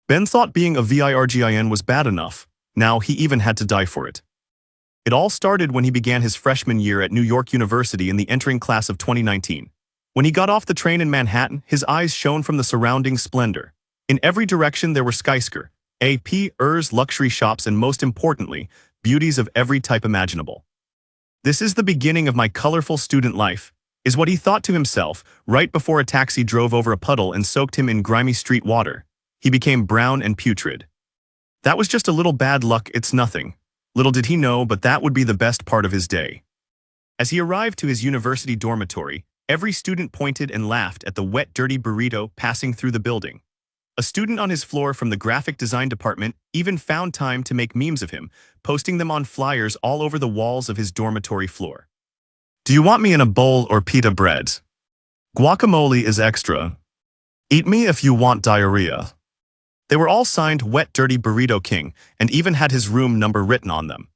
Ben thought being a virgin was bad enough. Now he even had to die for it. It all started when he began his freshman year at New York University in the entering class of 2019. When he got off the train in Manhattan, his eyes shone from the surrounding splendor. In every direction there were skyscrapers, APers, luxury shops, and most importantly, beauties of every type imaginable. This is the beginning of my colorful student life, is what he thought to himself, right before a taxi drove over a puddle and soaked him in grimy street water. He became brown and putrid. That was just a little bad luck, it's nothing. Little did he know, but that would be the best part of his day. As he arrived to his university dormitory, every student pointed and laughed at the wet, dirty burrito passing through the building. A student on his floor from the graphic design department even found time to make memes of him, posting them on flyers all over the walls of his dormitory floor. Do you want me in a bowl or pita bread? Guacamole is extra. Eat me if you want diarrhea. They were all signed Wet Dirty Burrito King and even had his room number written on them.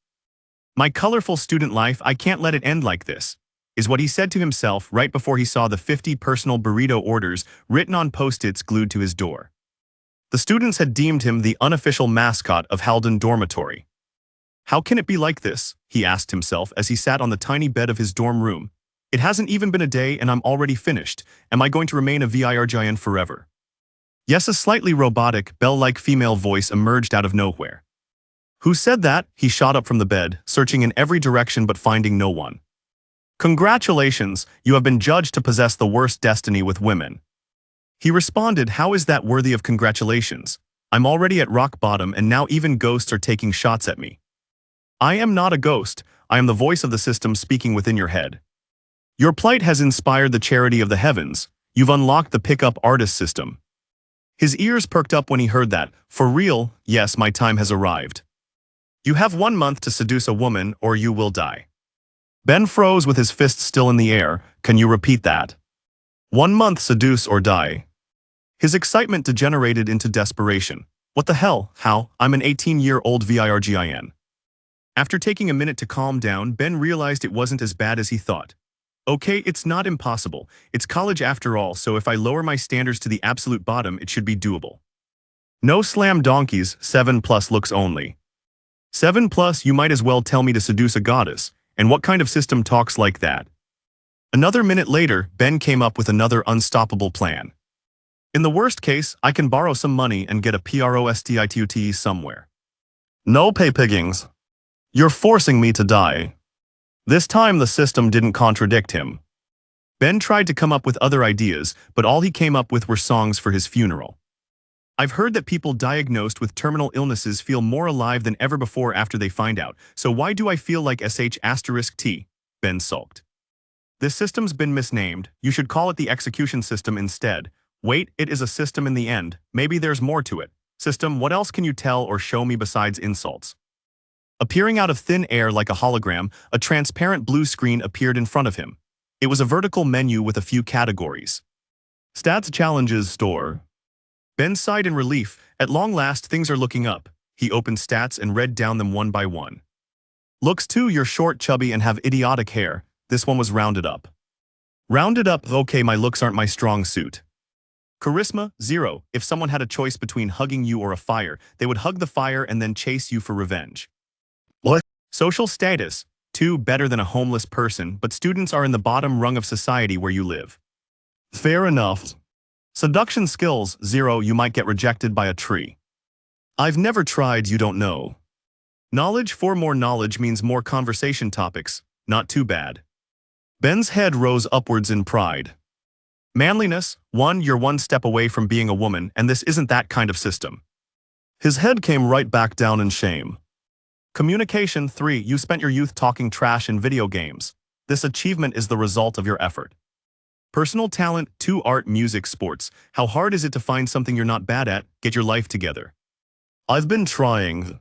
My colorful student life, I can't let it end like this, is what he said to himself right before he saw the 50 personal burrito orders written on post-its glued to his door. The students had deemed him the unofficial mascot of Haldon Dormitory. How can it be like this? He asked himself as he sat on the tiny bed of his dorm room. It hasn't even been a day and I'm already finished. Am I going to remain a virgin forever? Yes, a slightly robotic, bell-like female voice emerged out of nowhere. Who said that? He shot up from the bed, searching in every direction but finding no one. Congratulations, you have been judged to possess the worst destiny with women. He responded, how is that worthy of congratulations? I'm already at rock bottom and now even ghosts are taking shots at me. I am not a ghost, I am the voice of the system speaking within your head. Your plight has inspired the charity of the heavens. You've unlocked the pickup artist system. His ears perked up when he heard that. For real, yes, my time has arrived. You have 1 month to seduce a woman or you will die. Ben froze with his fist still in the air. Can you repeat that? 1 month, seduce or die. His excitement degenerated into desperation. What the hell? How? I'm an 18-year-old virgin. After taking a minute to calm down, Ben realized it wasn't as bad as he thought. Okay, it's not impossible. It's college after all, so if I lower my standards to the absolute bottom, it should be doable. No slam donkeys, 7+ looks only. 7+, you might as well tell me to seduce a goddess. And what kind of system talks like that? Another minute later, Ben came up with another unstoppable plan. In the worst case, I can borrow some money and get a prostitute somewhere. No pay piggings. You're forcing me to die. This time the system didn't contradict him. Ben tried to come up with other ideas, but all he came up with were songs for his funeral. I've heard that people diagnosed with terminal illnesses feel more alive than ever before after they find out, so why do I feel like sh*T? Ben sulked. This system's been misnamed, you should call it the execution system instead. Wait, it is a system in the end, maybe there's more to it. System, what else can you tell or show me besides insults? Appearing out of thin air like a hologram, a transparent blue screen appeared in front of him. It was a vertical menu with a few categories. Stats, challenges, store. Ben sighed in relief. At long last, things are looking up. He opened stats and read down them one by one. Looks 2, you're short, chubby, and have idiotic hair. This one was rounded up. Rounded up, okay, my looks aren't my strong suit. Charisma, 0. If someone had a choice between hugging you or a fire, they would hug the fire and then chase you for revenge. What? Social status, 2. Better than a homeless person, but students are in the bottom rung of society where you live. Fair enough. Seduction skills, 0. You might get rejected by a tree. I've never tried, you don't know. Knowledge, 4. More knowledge means more conversation topics. Not too bad. Ben's head rose upwards in pride. Manliness, 1. You're one step away from being a woman, and this isn't that kind of system. His head came right back down in shame. Communication, 3. You spent your youth talking trash in video games. This achievement is the result of your effort. Personal talent, 2. Art, music, sports. How hard is it to find something you're not bad at? Get your life together. I've been trying.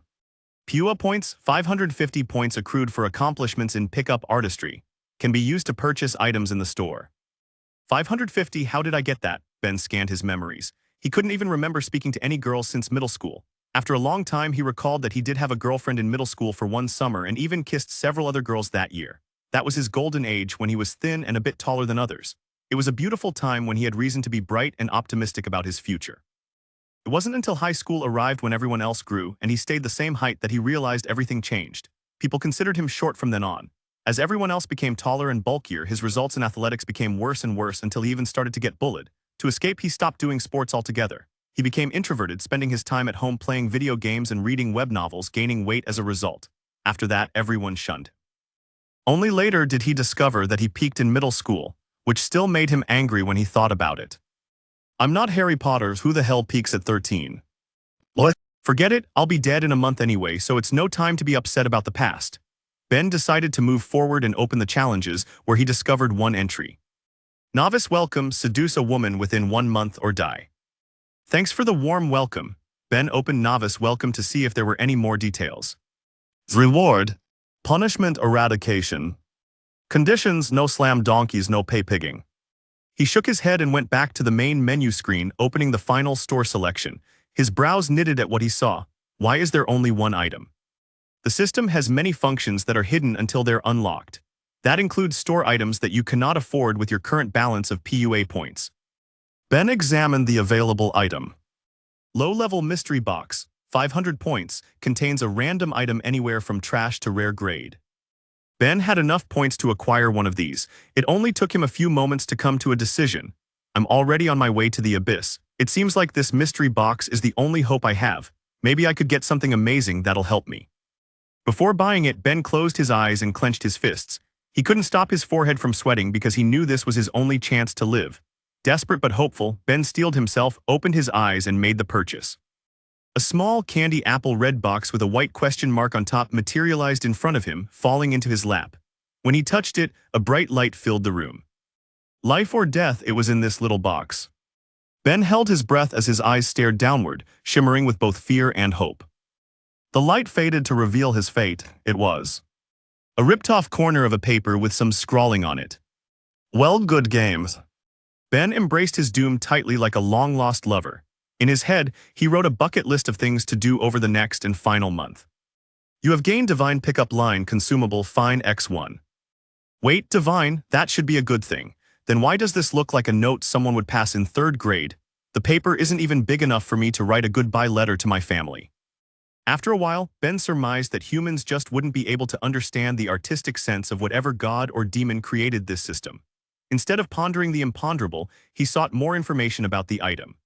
PUA points, 550 points accrued for accomplishments in pickup artistry. Can be used to purchase items in the store. 550, how did I get that? Ben scanned his memories. He couldn't even remember speaking to any girls since middle school. After a long time, he recalled that he did have a girlfriend in middle school for one summer and even kissed several other girls that year. That was his golden age when he was thin and a bit taller than others. It was a beautiful time when he had reason to be bright and optimistic about his future. It wasn't until high school arrived when everyone else grew and he stayed the same height that he realized everything changed. People considered him short from then on. As everyone else became taller and bulkier, his results in athletics became worse and worse until he even started to get bullied. To escape, he stopped doing sports altogether. He became introverted, spending his time at home playing video games and reading web novels, gaining weight as a result. After that, everyone shunned. Only later did he discover that he peaked in middle school, which still made him angry when he thought about it. I'm not Harry Potter, who the hell peaks at 13? What? Forget it, I'll be dead in a month anyway, so it's no time to be upset about the past. Ben decided to move forward and open the challenges, where he discovered one entry. Novice welcome, seduce a woman within 1 month or die. Thanks for the warm welcome. Ben opened novice welcome to see if there were any more details. Reward. Punishment eradication. Conditions: no slam donkeys, no pay pigging. He shook his head and went back to the main menu screen, opening the final store selection. His brows knitted at what he saw. Why is there only one item? The system has many functions that are hidden until they're unlocked. That includes store items that you cannot afford with your current balance of PUA points. Ben examined the available item. Low-level mystery box, 500 points, contains a random item anywhere from trash to rare grade. Ben had enough points to acquire one of these. It only took him a few moments to come to a decision. I'm already on my way to the abyss. It seems like this mystery box is the only hope I have. Maybe I could get something amazing that'll help me. Before buying it, Ben closed his eyes and clenched his fists. He couldn't stop his forehead from sweating because he knew this was his only chance to live. Desperate but hopeful, Ben steeled himself, opened his eyes, and made the purchase. A small candy apple red box with a white question mark on top materialized in front of him, falling into his lap. When he touched it, a bright light filled the room. Life or death, it was in this little box. Ben held his breath as his eyes stared downward, shimmering with both fear and hope. The light faded to reveal his fate. It was a ripped-off corner of a paper with some scrawling on it. Well, good games. Ben embraced his doom tightly like a long-lost lover. In his head, he wrote a bucket list of things to do over the next and final month. You have gained Divine Pickup Line consumable fine X1. Wait, Divine, that should be a good thing. Then why does this look like a note someone would pass in 3rd grade? The paper isn't even big enough for me to write a goodbye letter to my family. After a while, Ben surmised that humans just wouldn't be able to understand the artistic sense of whatever god or demon created this system. Instead of pondering the imponderable, he sought more information about the item.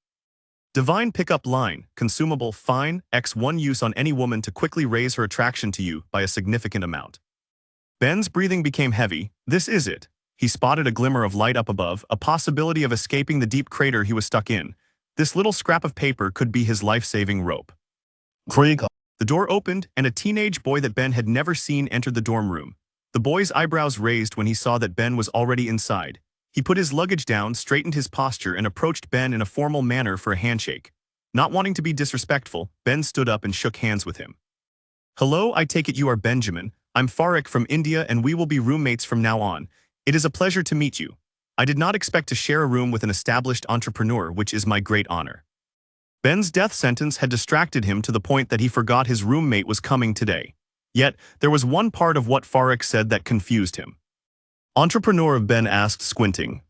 Divine Pickup Line, consumable fine, X1 use on any woman to quickly raise her attraction to you by a significant amount. Ben's breathing became heavy. This is it. He spotted a glimmer of light up above, a possibility of escaping the deep crater he was stuck in. This little scrap of paper could be his life-saving rope. Creak. The door opened, and a teenage boy that Ben had never seen entered the dorm room. The boy's eyebrows raised when he saw that Ben was already inside. He put his luggage down, straightened his posture, and approached Ben in a formal manner for a handshake. Not wanting to be disrespectful, Ben stood up and shook hands with him. Hello, I take it you are Benjamin. I'm Farik from India and we will be roommates from now on. It is a pleasure to meet you. I did not expect to share a room with an established entrepreneur, which is my great honor. Ben's death sentence had distracted him to the point that he forgot his roommate was coming today. Yet, there was one part of what Farik said that confused him. Entrepreneur, Ben asked, squinting.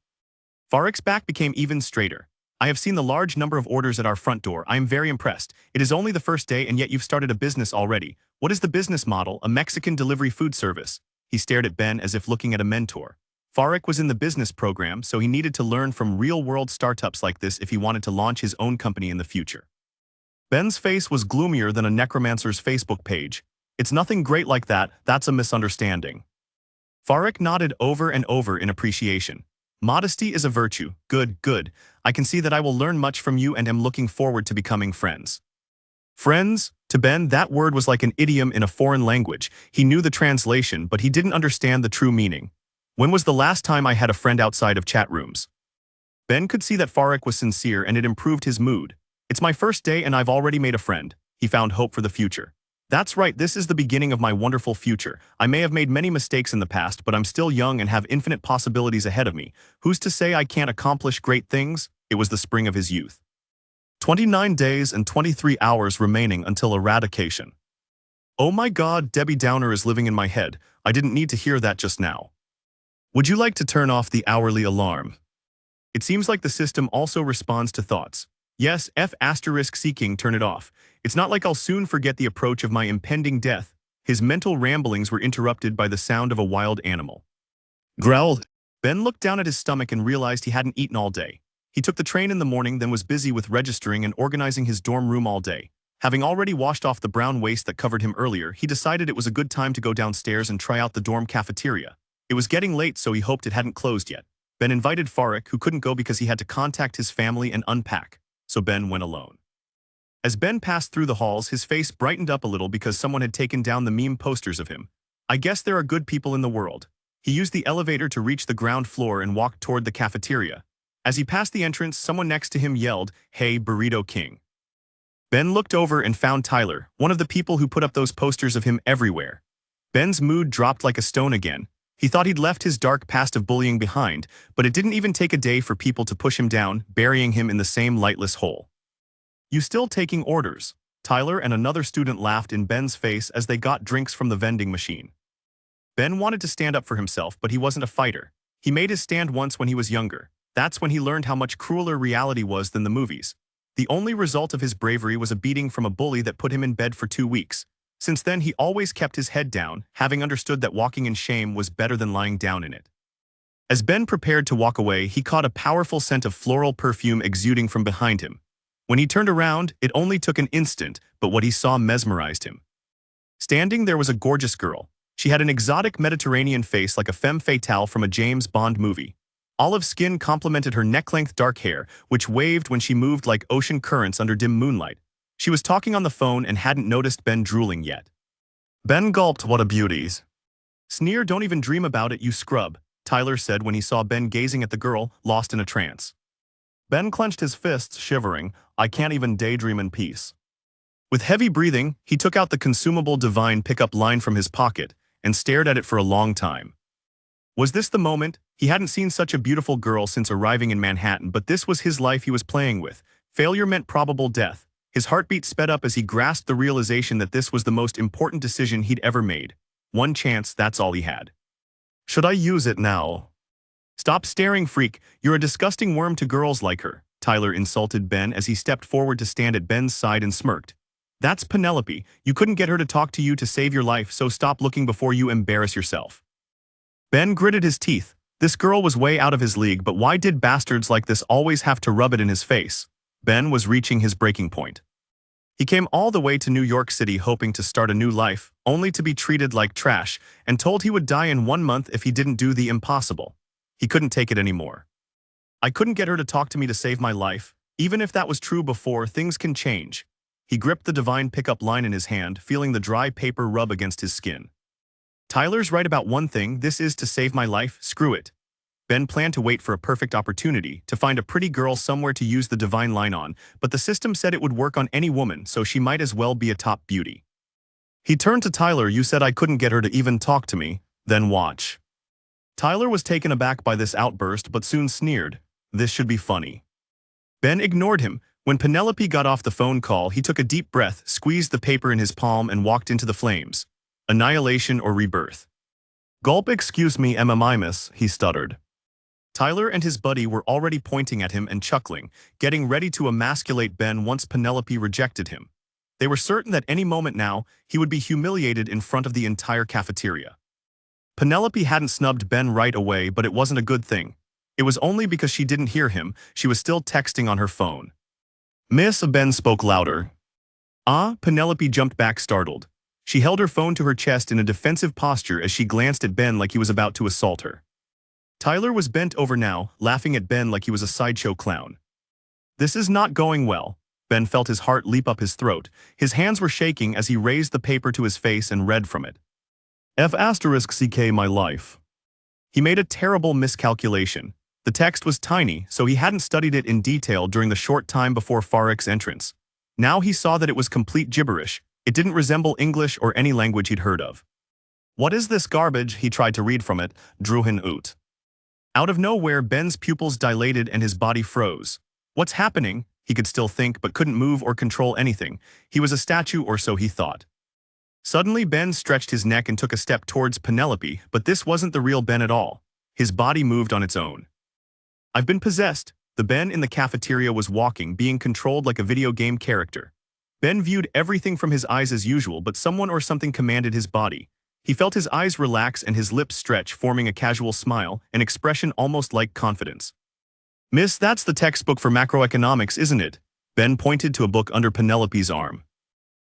Farik's back became even straighter. I have seen the large number of orders at our front door. I am very impressed. It is only the first day and yet you've started a business already. What is the business model? A Mexican delivery food service. He stared at Ben as if looking at a mentor. Farik was in the business program, so he needed to learn from real-world startups like this if he wanted to launch his own company in the future. Ben's face was gloomier than a necromancer's Facebook page. It's nothing great like that, that's a misunderstanding. Farik nodded over and over in appreciation. Modesty is a virtue. Good, good. I can see that I will learn much from you and am looking forward to becoming friends. Friends? To Ben, that word was like an idiom in a foreign language. He knew the translation, but he didn't understand the true meaning. When was the last time I had a friend outside of chat rooms? Ben could see that Farik was sincere and it improved his mood. It's my first day and I've already made a friend. He found hope for the future. That's right, this is the beginning of my wonderful future. I may have made many mistakes in the past, but I'm still young and have infinite possibilities ahead of me. Who's to say I can't accomplish great things? It was the spring of his youth. 29 days and 23 hours remaining until eradication. Oh my God, Debbie Downer is living in my head. I didn't need to hear that just now. Would you like to turn off the hourly alarm? It seems like the system also responds to thoughts. Yes, F***seeking turn it off. It's not like I'll soon forget the approach of my impending death. His mental ramblings were interrupted by the sound of a wild animal. Growl. Ben looked down at his stomach and realized he hadn't eaten all day. He took the train in the morning, then was busy with registering and organizing his dorm room all day. Having already washed off the brown waste that covered him earlier, he decided it was a good time to go downstairs and try out the dorm cafeteria. It was getting late, so he hoped it hadn't closed yet. Ben invited Farik, who couldn't go because he had to contact his family and unpack, so Ben went alone. As Ben passed through the halls, his face brightened up a little because someone had taken down the meme posters of him. I guess there are good people in the world. He used the elevator to reach the ground floor and walked toward the cafeteria. As he passed the entrance, someone next to him yelled, "Hey, Burrito King." Ben looked over and found Tyler, one of the people who put up those posters of him everywhere. Ben's mood dropped like a stone again. He thought he'd left his dark past of bullying behind, but it didn't even take a day for people to push him down, burying him in the same lightless hole. "You still taking orders?" Tyler and another student laughed in Ben's face as they got drinks from the vending machine. Ben wanted to stand up for himself, but he wasn't a fighter. He made his stand once when he was younger. That's when he learned how much crueler reality was than the movies. The only result of his bravery was a beating from a bully that put him in bed for 2 weeks. Since then, he always kept his head down, having understood that walking in shame was better than lying down in it. As Ben prepared to walk away, he caught a powerful scent of floral perfume exuding from behind him. When he turned around, it only took an instant, but what he saw mesmerized him. Standing there was a gorgeous girl. She had an exotic Mediterranean face like a femme fatale from a James Bond movie. Olive skin complemented her neck-length dark hair, which waved when she moved like ocean currents under dim moonlight. She was talking on the phone and hadn't noticed Ben drooling yet. Ben gulped. What a beauties. "Sneer, don't even dream about it, you scrub," Tyler said when he saw Ben gazing at the girl, lost in a trance. Ben clenched his fists, shivering. I can't even daydream in peace. With heavy breathing, he took out the consumable divine pickup line from his pocket and stared at it for a long time. Was this the moment? He hadn't seen such a beautiful girl since arriving in Manhattan, but this was his life he was playing with. Failure meant probable death. His heartbeat sped up as he grasped the realization that this was the most important decision he'd ever made. One chance, that's all he had. Should I use it now? "Stop staring, freak. You're a disgusting worm to girls like her," Tyler insulted Ben as he stepped forward to stand at Ben's side and smirked. "That's Penelope. You couldn't get her to talk to you to save your life, so stop looking before you embarrass yourself." Ben gritted his teeth. This girl was way out of his league, but why did bastards like this always have to rub it in his face? Ben was reaching his breaking point. He came all the way to New York City hoping to start a new life, only to be treated like trash and told he would die in 1 month if he didn't do the impossible. He couldn't take it anymore. "I couldn't get her to talk to me to save my life. Even if that was true before, things can change." He gripped the divine pickup line in his hand, feeling the dry paper rub against his skin. "Tyler's right about one thing, this is to save my life, screw it." Ben planned to wait for a perfect opportunity, to find a pretty girl somewhere to use the divine line on, but the system said it would work on any woman, so she might as well be a top beauty. He turned to Tyler. "You said I couldn't get her to even talk to me. Then watch." Tyler was taken aback by this outburst but soon sneered. This should be funny. Ben ignored him. When Penelope got off the phone call, he took a deep breath, squeezed the paper in his palm and walked into the flames. Annihilation or rebirth. "Gulp, excuse me, miss," he stuttered. Tyler and his buddy were already pointing at him and chuckling, getting ready to emasculate Ben once Penelope rejected him. They were certain that any moment now, he would be humiliated in front of the entire cafeteria. Penelope hadn't snubbed Ben right away, but it wasn't a good thing. It was only because she didn't hear him. She was still texting on her phone. "Miss," Ben spoke louder. "Ah," Penelope jumped back startled. She held her phone to her chest in a defensive posture as she glanced at Ben like he was about to assault her. Tyler was bent over now, laughing at Ben like he was a sideshow clown. This is not going well. Ben felt his heart leap up his throat. His hands were shaking as he raised the paper to his face and read from it. F***ck my life. He made a terrible miscalculation. The text was tiny, so he hadn't studied it in detail during the short time before Farik's entrance. Now he saw that it was complete gibberish. It didn't resemble English or any language he'd heard of. "What is this garbage?" He tried to read from it. "Druhin ut." Out of nowhere, Ben's pupils dilated and his body froze. What's happening? He could still think but couldn't move or control anything. He was a statue, or so he thought. Suddenly, Ben stretched his neck and took a step towards Penelope, but this wasn't the real Ben at all. His body moved on its own. "I've been possessed." The Ben in the cafeteria was walking, being controlled like a video game character. Ben viewed everything from his eyes as usual, but someone or something commanded his body. He felt his eyes relax and his lips stretch, forming a casual smile, an expression almost like confidence. "Miss, that's the textbook for macroeconomics, isn't it?" Ben pointed to a book under Penelope's arm.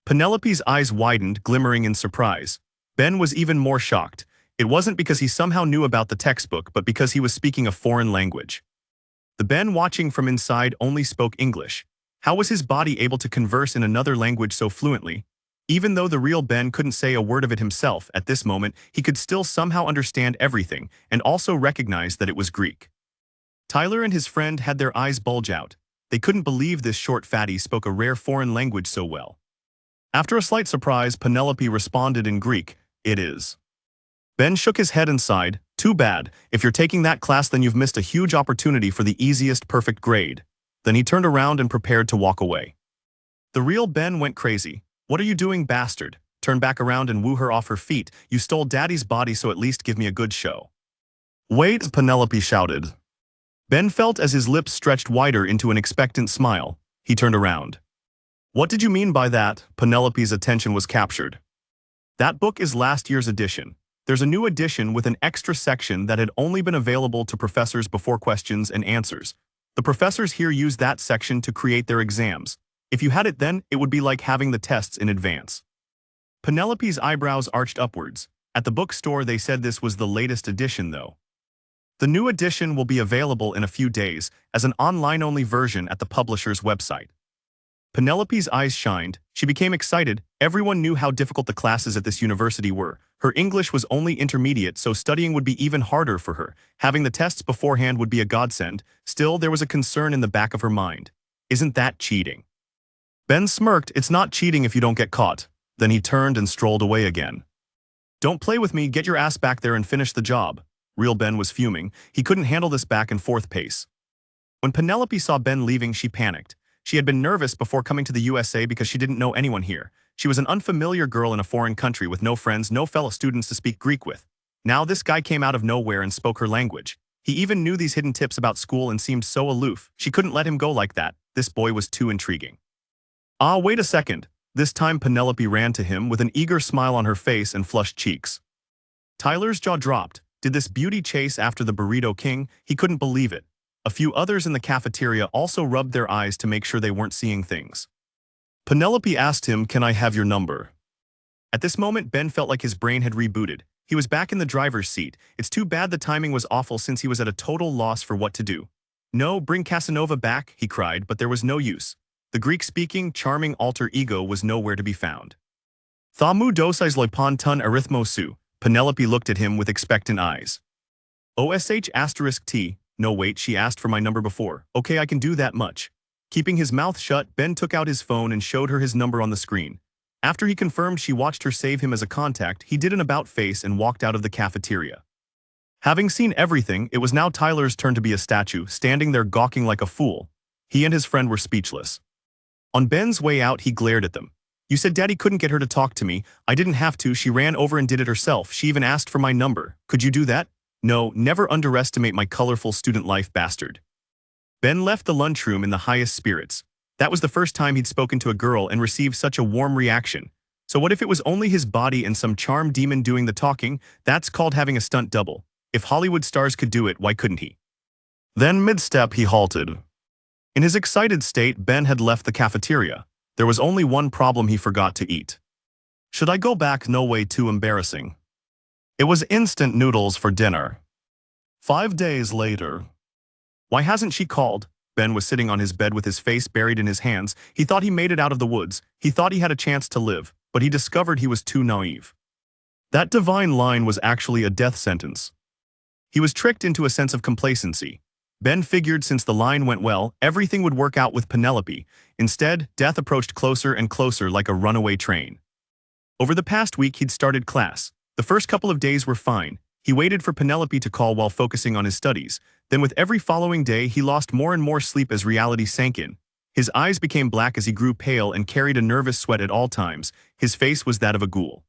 Penelope's eyes widened, glimmering in surprise. Ben was even more shocked. It wasn't because he somehow knew about the textbook, but because he was speaking a foreign language. The Ben watching from inside only spoke English. How was his body able to converse in another language so fluently? Even though the real Ben couldn't say a word of it himself, at this moment, he could still somehow understand everything, and also recognize that it was Greek. Tyler and his friend had their eyes bulge out. They couldn't believe this short fatty spoke a rare foreign language so well. After a slight surprise, Penelope responded in Greek, "It is." Ben shook his head and sighed, "Too bad. If you're taking that class, then you've missed a huge opportunity for the easiest perfect grade." Then he turned around and prepared to walk away. The real Ben went crazy. "What are you doing, bastard? Turn back around and woo her off her feet. You stole Daddy's body, so at least give me a good show." "Wait," Penelope shouted. Ben felt as his lips stretched wider into an expectant smile. He turned around. "What did you mean by that?" Penelope's attention was captured. "That book is last year's edition. There's a new edition with an extra section that had only been available to professors before questions and answers. The professors here use that section to create their exams. If you had it then, it would be like having the tests in advance." Penelope's eyebrows arched upwards. At the bookstore they said this was the latest edition though. "The new edition will be available in a few days as an online-only version at the publisher's website." Penelope's eyes shined. She became excited. Everyone knew how difficult the classes at this university were. Her English was only intermediate, so studying would be even harder for her. Having the tests beforehand would be a godsend. Still, there was a concern in the back of her mind. Isn't that cheating? Ben smirked. "It's not cheating if you don't get caught." Then he turned and strolled away again. "Don't play with me, get your ass back there and finish the job." Real Ben was fuming. He couldn't handle this back and forth pace. When Penelope saw Ben leaving, she panicked. She had been nervous before coming to the USA because she didn't know anyone here. She was an unfamiliar girl in a foreign country with no friends, no fellow students to speak Greek with. Now this guy came out of nowhere and spoke her language. He even knew these hidden tips about school and seemed so aloof. She couldn't let him go like that. This boy was too intriguing. "Ah, wait a second." This time Penelope ran to him with an eager smile on her face and flushed cheeks. Tyler's jaw dropped. Did this beauty chase after the Burrito King? He couldn't believe it. A few others in the cafeteria also rubbed their eyes to make sure they weren't seeing things. Penelope asked him, "Can I have your number?" At this moment, Ben felt like his brain had rebooted. He was back in the driver's seat. It's too bad the timing was awful since he was at a total loss for what to do. "No, bring Casanova back," he cried, but there was no use. The Greek-speaking, charming alter ego was nowhere to be found. "Thamu dosais loipon ton arithmosu." Penelope looked at him with expectant eyes. "OSH*T. No wait, she asked for my number before. Okay, I can do that much." Keeping his mouth shut, Ben took out his phone and showed her his number on the screen. After he confirmed she watched her save him as a contact, he did an about-face and walked out of the cafeteria. Having seen everything, it was now Tyler's turn to be a statue, standing there gawking like a fool. He and his friend were speechless. On Ben's way out, he glared at them. "You said Daddy couldn't get her to talk to me. I didn't have to. She ran over and did it herself. She even asked for my number. Could you do that?" "No, never underestimate my colorful student life, bastard." Ben left the lunchroom in the highest spirits. That was the first time he'd spoken to a girl and received such a warm reaction. So what if it was only his body and some charm demon doing the talking? That's called having a stunt double. If Hollywood stars could do it, why couldn't he? Then mid-step he halted. In his excited state, Ben had left the cafeteria. There was only one problem: he forgot to eat. Should I go back? No way, too embarrassing. It was instant noodles for dinner. 5 days later. Why hasn't she called? Ben was sitting on his bed with his face buried in his hands. He thought he made it out of the woods. He thought he had a chance to live, but he discovered he was too naive. That divine line was actually a death sentence. He was tricked into a sense of complacency. Ben figured since the line went well, everything would work out with Penelope. Instead, death approached closer and closer like a runaway train. Over the past week, he'd started class. The first couple of days were fine. He waited for Penelope to call while focusing on his studies. Then with every following day, he lost more and more sleep as reality sank in. His eyes became black as he grew pale and carried a nervous sweat at all times. His face was that of a ghoul.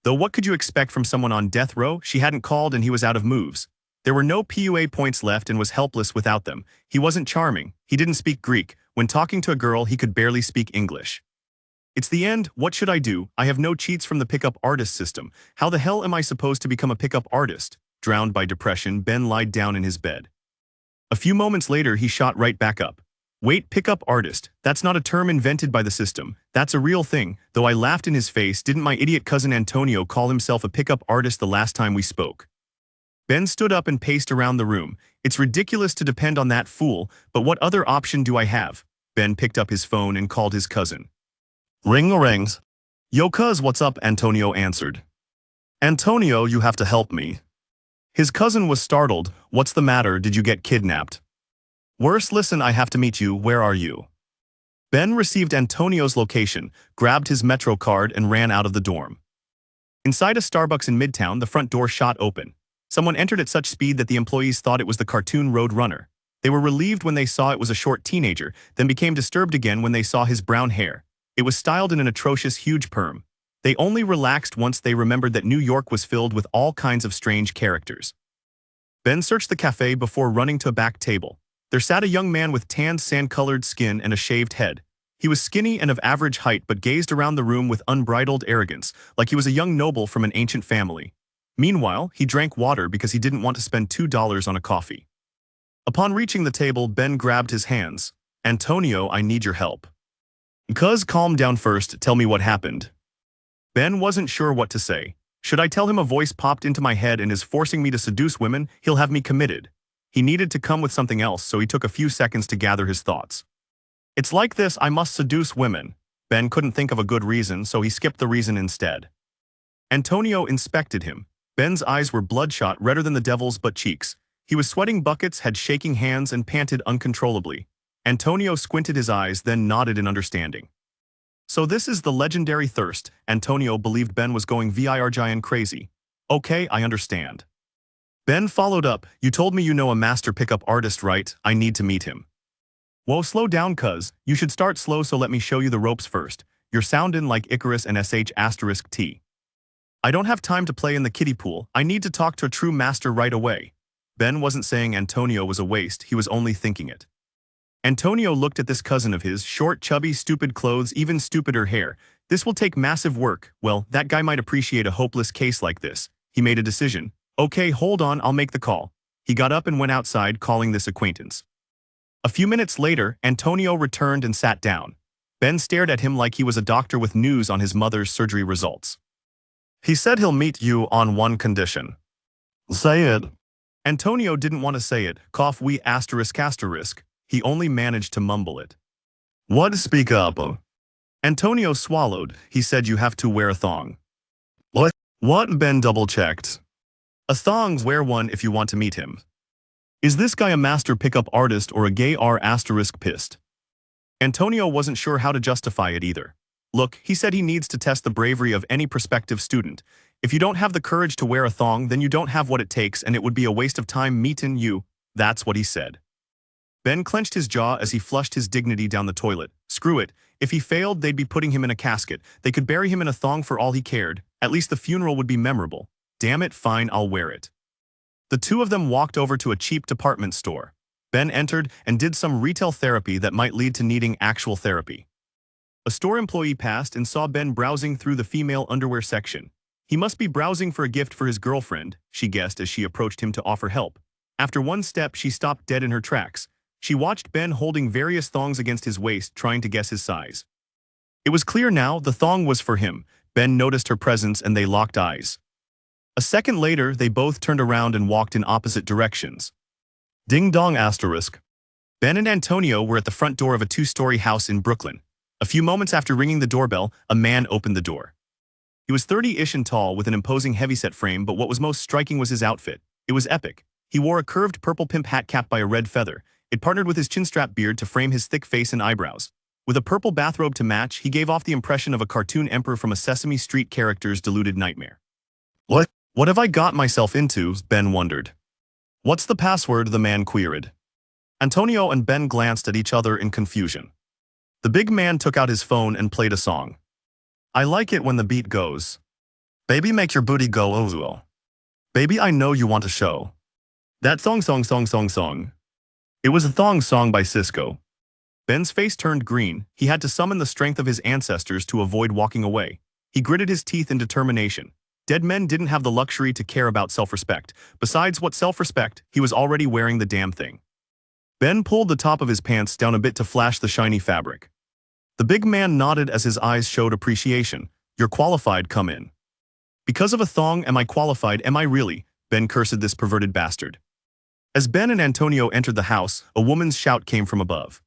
Though what could you expect from someone on death row? She hadn't called and he was out of moves. There were no PUA points left and was helpless without them. He wasn't charming. He didn't speak Greek. When talking to a girl, he could barely speak English. It's the end. What should I do? I have no cheats from the pickup artist system. How the hell am I supposed to become a pickup artist? Drowned by depression, Ben lied down in his bed. A few moments later, he shot right back up. Wait, pickup artist. That's not a term invented by the system. That's a real thing. Though I laughed in his face, didn't my idiot cousin Antonio call himself a pickup artist the last time we spoke? Ben stood up and paced around the room. It's ridiculous to depend on that fool, but what other option do I have? Ben picked up his phone and called his cousin. Ring rings. Yo cuz, what's up? Antonio answered. Antonio, you have to help me. His cousin was startled. What's the matter? Did you get kidnapped? Worse, listen, I have to meet you. Where are you? Ben received Antonio's location, grabbed his Metro card and ran out of the dorm. Inside a Starbucks in Midtown, the front door shot open. Someone entered at such speed that the employees thought it was the cartoon Road Runner. They were relieved when they saw it was a short teenager, then became disturbed again when they saw his brown hair. It was styled in an atrocious huge perm. They only relaxed once they remembered that New York was filled with all kinds of strange characters. Ben searched the cafe before running to a back table. There sat a young man with tanned sand-colored skin and a shaved head. He was skinny and of average height but gazed around the room with unbridled arrogance, like he was a young noble from an ancient family. Meanwhile, he drank water because he didn't want to spend $2 on a coffee. Upon reaching the table, Ben grabbed his hands. Antonio, I need your help. Cuz, calm down first, tell me what happened. Ben wasn't sure what to say. Should I tell him a voice popped into my head and is forcing me to seduce women? He'll have me committed. He needed to come with something else, so he took a few seconds to gather his thoughts. It's like this, I must seduce women. Ben couldn't think of a good reason, so he skipped the reason instead. Antonio inspected him. Ben's eyes were bloodshot, redder than the devil's butt cheeks. He was sweating buckets, had shaking hands, and panted uncontrollably. Antonio squinted his eyes, then nodded in understanding. So this is the legendary thirst. Antonio believed Ben was going VIRGIN crazy. Okay, I understand. Ben followed up, you told me you know a master pickup artist, right? I need to meet him. Whoa, slow down cuz. You should start slow, so let me show you the ropes first. You're sounding like Icarus and **T. I don't have time to play in the kiddie pool. I need to talk to a true master right away. Ben wasn't saying Antonio was a waste, he was only thinking it. Antonio looked at this cousin of his, short, chubby, stupid clothes, even stupider hair. This will take massive work. Well, that guy might appreciate a hopeless case like this. He made a decision. Okay, hold on, I'll make the call. He got up and went outside, calling this acquaintance. A few minutes later, Antonio returned and sat down. Ben stared at him like he was a doctor with news on his mother's surgery results. He said he'll meet you on one condition. Say it. Antonio didn't want to say it. Cough, we ***. He only managed to mumble it. What? Speak up. Antonio swallowed. He said you have to wear a thong. What? What? Ben double-checked. A thong, wear one if you want to meet him. Is this guy a master pickup artist or a gay ***pissed? Antonio wasn't sure how to justify it either. Look, he said he needs to test the bravery of any prospective student. If you don't have the courage to wear a thong, then you don't have what it takes and it would be a waste of time meeting you. That's what he said. Ben clenched his jaw as he flushed his dignity down the toilet. Screw it. If he failed, they'd be putting him in a casket. They could bury him in a thong for all he cared. At least the funeral would be memorable. Damn it, fine, I'll wear it. The two of them walked over to a cheap department store. Ben entered and did some retail therapy that might lead to needing actual therapy. A store employee passed and saw Ben browsing through the female underwear section. He must be browsing for a gift for his girlfriend, she guessed as she approached him to offer help. After one step, she stopped dead in her tracks. She watched Ben holding various thongs against his waist, trying to guess his size. It was clear now, the thong was for him. Ben noticed her presence and they locked eyes. A second later, they both turned around and walked in opposite directions. Ding dong ***. Ben and Antonio were at the front door of a two-story house in Brooklyn. A few moments after ringing the doorbell, a man opened the door. He was 30-ish and tall with an imposing heavyset frame, but what was most striking was his outfit. It was epic. He wore a curved purple pimp hat capped by a red feather. It partnered with his chin-strap beard to frame his thick face and eyebrows. With a purple bathrobe to match, he gave off the impression of a cartoon emperor from a Sesame Street character's deluded nightmare. What have I got myself into? Ben wondered. What's the password? The man queried. Antonio and Ben glanced at each other in confusion. The big man took out his phone and played a song. I like it when the beat goes. Baby, make your booty go, oh. Baby, I know you want to show. That song. It was a thong song by Cisco. Ben's face turned green. He had to summon the strength of his ancestors to avoid walking away. He gritted his teeth in determination. Dead men didn't have the luxury to care about self-respect. Besides what self-respect, he was already wearing the damn thing. Ben pulled the top of his pants down a bit to flash the shiny fabric. The big man nodded as his eyes showed appreciation. You're qualified, come in. Because of a thong, am I qualified, am I really? Ben cursed this perverted bastard. As Ben and Antonio entered the house, a woman's shout came from above.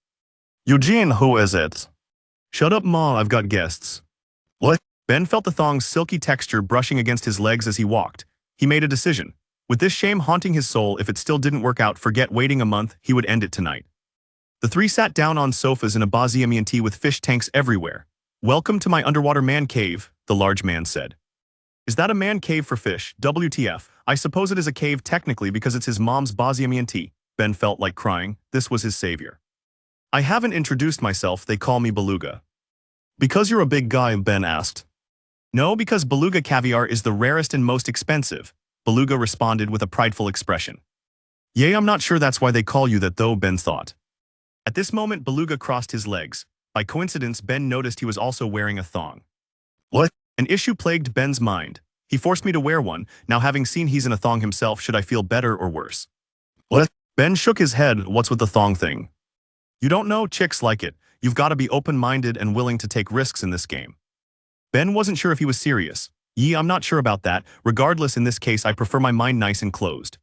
Eugene, who is it? Shut up, Ma, I've got guests. What? Ben felt the thong's silky texture brushing against his legs as he walked. He made a decision. With this shame haunting his soul, if it still didn't work out, forget waiting a month, he would end it tonight. The three sat down on sofas in a baziamianti with fish tanks everywhere. Welcome to my underwater man cave, the large man said. Is that a man cave for fish? WTF. I suppose it is a cave technically because it's his mom's baziamianti. Ben felt like crying. This was his savior. I haven't introduced myself, they call me Beluga. Because you're a big guy, Ben asked. No, because beluga caviar is the rarest and most expensive, Beluga responded with a prideful expression. Yay, I'm not sure that's why they call you that though, Ben thought. At this moment, Beluga crossed his legs. By coincidence, Ben noticed he was also wearing a thong. What? An issue plagued Ben's mind. He forced me to wear one. Now having seen he's in a thong himself, should I feel better or worse? What? Ben shook his head. What's with the thong thing? You don't know, chicks like it. You've got to be open-minded and willing to take risks in this game. Ben wasn't sure if he was serious. I'm not sure about that. Regardless, in this case, I prefer my mind nice and closed.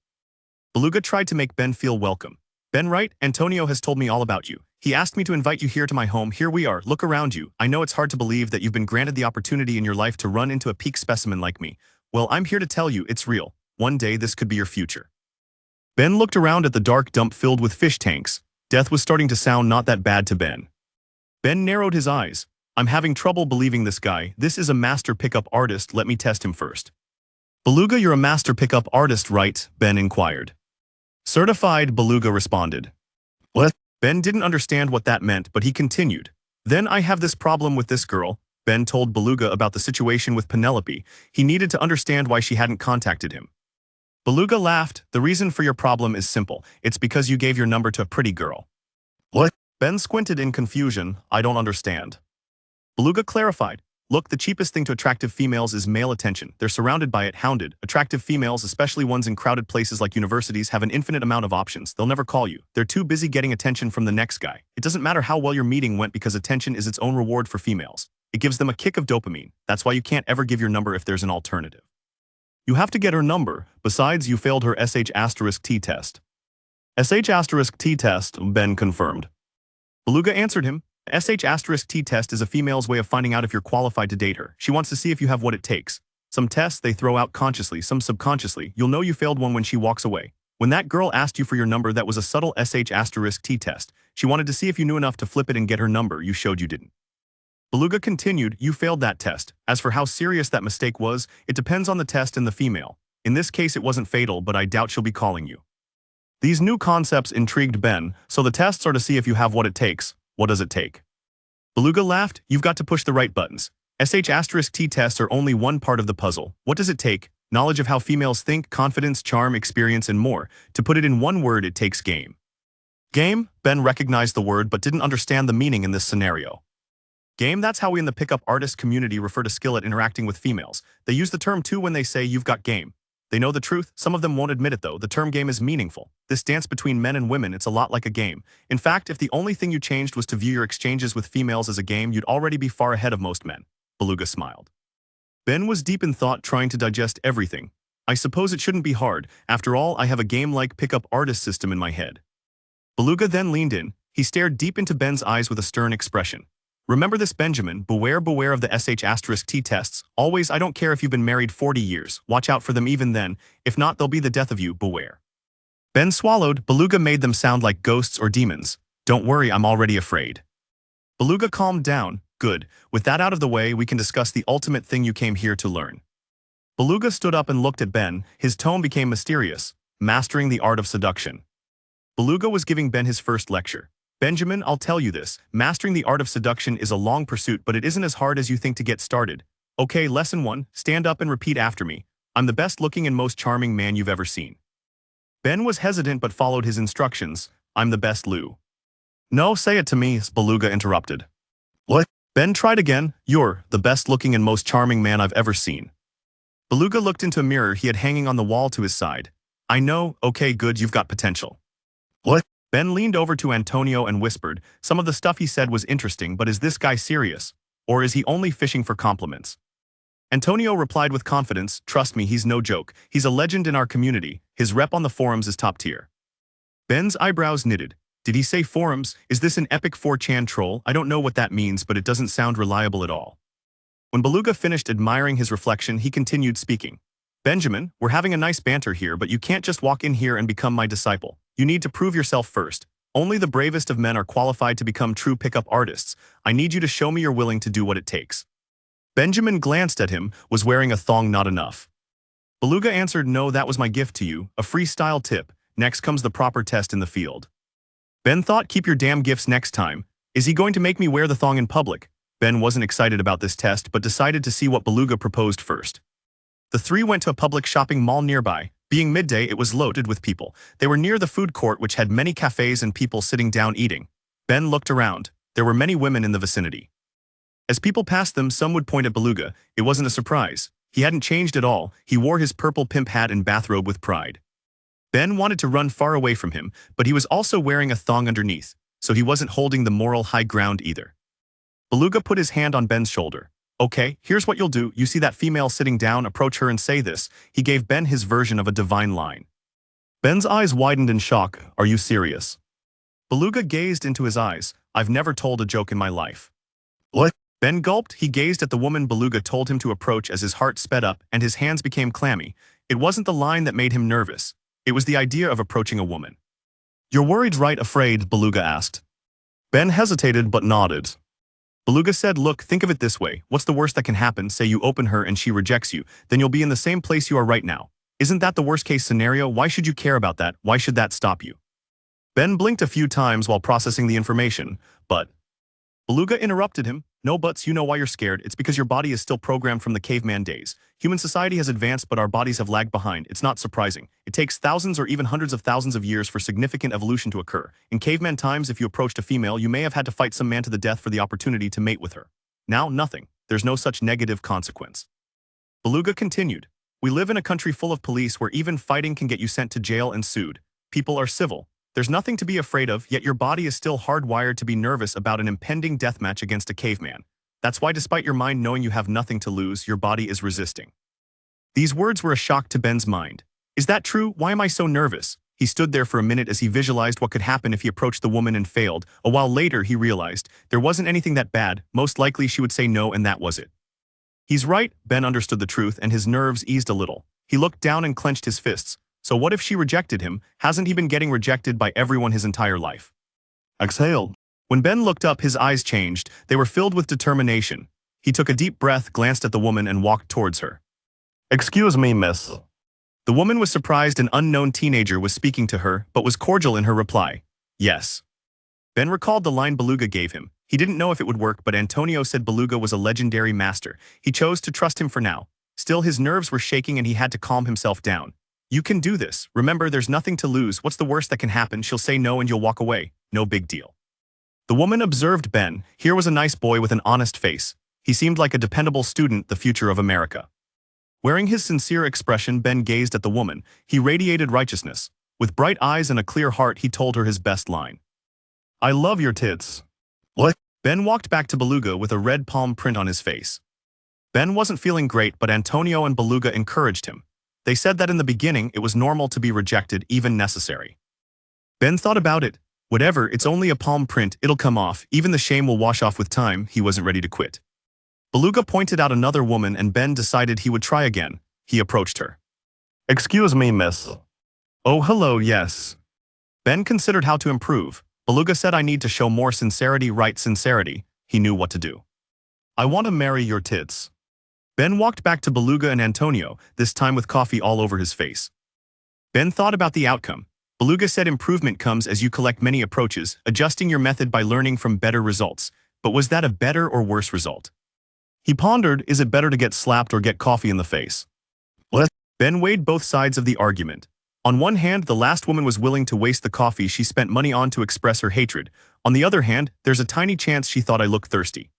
Beluga tried to make Ben feel welcome. Ben, right? Antonio has told me all about you. He asked me to invite you here to my home. Here we are. Look around you. I know it's hard to believe that you've been granted the opportunity in your life to run into a peak specimen like me. Well, I'm here to tell you it's real. One day this could be your future. Ben looked around at the dark dump filled with fish tanks. Death was starting to sound not that bad to Ben. Ben narrowed his eyes. I'm having trouble believing this guy. This is a master pickup artist. Let me test him first. Beluga, you're a master pickup artist, right? Ben inquired. Certified, Beluga responded. What? Ben didn't understand what that meant, but he continued. Then I have this problem with this girl. Ben told Beluga about the situation with Penelope. He needed to understand why she hadn't contacted him. Beluga laughed. The reason for your problem is simple. It's because you gave your number to a pretty girl. What? Ben squinted in confusion. I don't understand. Beluga clarified. Look, the cheapest thing to attractive females is male attention. They're surrounded by it, hounded. Attractive females, especially ones in crowded places like universities, have an infinite amount of options. They'll never call you. They're too busy getting attention from the next guy. It doesn't matter how well your meeting went because attention is its own reward for females. It gives them a kick of dopamine. That's why you can't ever give your number if there's an alternative. You have to get her number. Besides, you failed her sh*T test. sh*T test, Ben confirmed. Beluga answered him. sh*T test is a female's way of finding out if you're qualified to date her. She wants to see if you have what it takes. Some tests they throw out consciously, some subconsciously. You'll know you failed one when she walks away. When that girl asked you for your number, that was a subtle sh*T test. She wanted to see if you knew enough to flip it and get her number. You showed you didn't. Beluga continued, you failed that test. As for how serious that mistake was, it depends on the test and the female. In this case, it wasn't fatal, but I doubt she'll be calling you. These new concepts intrigued Ben, so the tests are to see if you have what it takes. What does it take? Beluga laughed. You've got to push the right buttons. sh*T tests are only one part of the puzzle. What does it take? Knowledge of how females think, confidence, charm, experience, and more. To put it in one word, it takes game. Game? Ben recognized the word but didn't understand the meaning in this scenario. Game, that's how we in the pickup artist community refer to skill at interacting with females. They use the term too when they say you've got game. They know the truth. Some of them won't admit it though. The term game is meaningful. This dance between men and women, it's a lot like a game. In fact, if the only thing you changed was to view your exchanges with females as a game, you'd already be far ahead of most men. Beluga smiled. Ben was deep in thought, trying to digest everything. I suppose it shouldn't be hard. After all, I have a game-like pickup artist system in my head. Beluga then leaned in. He stared deep into Ben's eyes with a stern expression. Remember this, Benjamin. Beware of the sh*T tests. Always, I don't care if you've been married 40 years. Watch out for them even then. If not, they'll be the death of you. Beware. Ben swallowed. Beluga made them sound like ghosts or demons. Don't worry, I'm already afraid. Beluga calmed down. Good. With that out of the way, we can discuss the ultimate thing you came here to learn. Beluga stood up and looked at Ben. His tone became mysterious. Mastering the art of seduction. Beluga was giving Ben his first lecture. Benjamin, I'll tell you this. Mastering the art of seduction is a long pursuit, but it isn't as hard as you think to get started. Okay, lesson 1. Stand up and repeat after me. I'm the best looking and most charming man you've ever seen. Ben was hesitant but followed his instructions. I'm the best Lou. No, say it to me, Beluga interrupted. What? Ben tried again. You're the best looking and most charming man I've ever seen. Beluga looked into a mirror he had hanging on the wall to his side. I know, okay good, you've got potential. What? Ben leaned over to Antonio and whispered, some of the stuff he said was interesting, but is this guy serious? Or is he only fishing for compliments? Antonio replied with confidence, trust me, he's no joke. He's a legend in our community. His rep on the forums is top tier. Ben's eyebrows knitted. Did he say forums? Is this an epic 4chan troll? I don't know what that means, but it doesn't sound reliable at all. When Beluga finished admiring his reflection, he continued speaking. Benjamin, we're having a nice banter here, but you can't just walk in here and become my disciple. You need to prove yourself first. Only the bravest of men are qualified to become true pickup artists. I need you to show me you're willing to do what it takes. Benjamin glanced at him. Was wearing a thong not enough? Beluga answered, no, that was my gift to you, a freestyle tip. Next comes the proper test in the field. Ben thought, keep your damn gifts next time. Is he going to make me wear the thong in public? Ben wasn't excited about this test but decided to see what Beluga proposed first. The three went to a public shopping mall nearby. Being midday, it was loaded with people. They were near the food court, which had many cafes and people sitting down eating. Ben looked around. There were many women in the vicinity. As people passed them, some would point at Beluga. It wasn't a surprise. He hadn't changed at all. He wore his purple pimp hat and bathrobe with pride. Ben wanted to run far away from him, but he was also wearing a thong underneath, so he wasn't holding the moral high ground either. Beluga put his hand on Ben's shoulder. Okay, here's what you'll do. You see that female sitting down, approach her and say this. He gave Ben his version of a divine line. Ben's eyes widened in shock. Are you serious? Beluga gazed into his eyes. I've never told a joke in my life. What? Ben gulped. He gazed at the woman Beluga told him to approach as his heart sped up and his hands became clammy. It wasn't the line that made him nervous. It was the idea of approaching a woman. You're worried, right? Afraid? Beluga asked. Ben hesitated but nodded. Beluga said, look, think of it this way. What's the worst that can happen? Say you open her and she rejects you. Then you'll be in the same place you are right now. Isn't that the worst case scenario? Why should you care about that? Why should that stop you? Ben blinked a few times while processing the information, but Beluga interrupted him. No buts, you know why you're scared. It's because your body is still programmed from the caveman days. Human society has advanced, but our bodies have lagged behind. It's not surprising. It takes thousands or even hundreds of thousands of years for significant evolution to occur. In caveman times, if you approached a female, you may have had to fight some man to the death for the opportunity to mate with her. Now, nothing. There's no such negative consequence. Beluga continued. We live in a country full of police where even fighting can get you sent to jail and sued. People are civil. There's nothing to be afraid of, yet your body is still hardwired to be nervous about an impending deathmatch against a caveman. That's why despite your mind knowing you have nothing to lose, your body is resisting. These words were a shock to Ben's mind. Is that true? Why am I so nervous? He stood there for a minute as he visualized what could happen if he approached the woman and failed. A while later, he realized there wasn't anything that bad. Most likely she would say no and that was it. He's right. Ben understood the truth and his nerves eased a little. He looked down and clenched his fists. So what if she rejected him? Hasn't he been getting rejected by everyone his entire life? Exhaled. When Ben looked up, his eyes changed. They were filled with determination. He took a deep breath, glanced at the woman, and walked towards her. Excuse me, miss. The woman was surprised an unknown teenager was speaking to her, but was cordial in her reply. Yes. Ben recalled the line Beluga gave him. He didn't know if it would work, but Antonio said Beluga was a legendary master. He chose to trust him for now. Still, his nerves were shaking and he had to calm himself down. You can do this. Remember, there's nothing to lose. What's the worst that can happen? She'll say no and you'll walk away. No big deal. The woman observed Ben. Here was a nice boy with an honest face. He seemed like a dependable student, the future of America. Wearing his sincere expression, Ben gazed at the woman. He radiated righteousness. With bright eyes and a clear heart, he told her his best line. I love your tits. What? Ben walked back to Beluga with a red palm print on his face. Ben wasn't feeling great, but Antonio and Beluga encouraged him. They said that in the beginning, it was normal to be rejected, even necessary. Ben thought about it. Whatever, it's only a palm print, it'll come off. Even the shame will wash off with time. He wasn't ready to quit. Beluga pointed out another woman and Ben decided he would try again. He approached her. Excuse me, miss. Oh, hello, yes. Ben considered how to improve. Beluga said I need to show more sincerity, right? Sincerity. He knew what to do. I want to marry your tits. Ben walked back to Beluga and Antonio, this time with coffee all over his face. Ben thought about the outcome. Beluga said improvement comes as you collect many approaches, adjusting your method by learning from better results. But was that a better or worse result? He pondered, is it better to get slapped or get coffee in the face? What? Ben weighed both sides of the argument. On one hand, the last woman was willing to waste the coffee she spent money on to express her hatred. On the other hand, there's a tiny chance she thought I looked thirsty.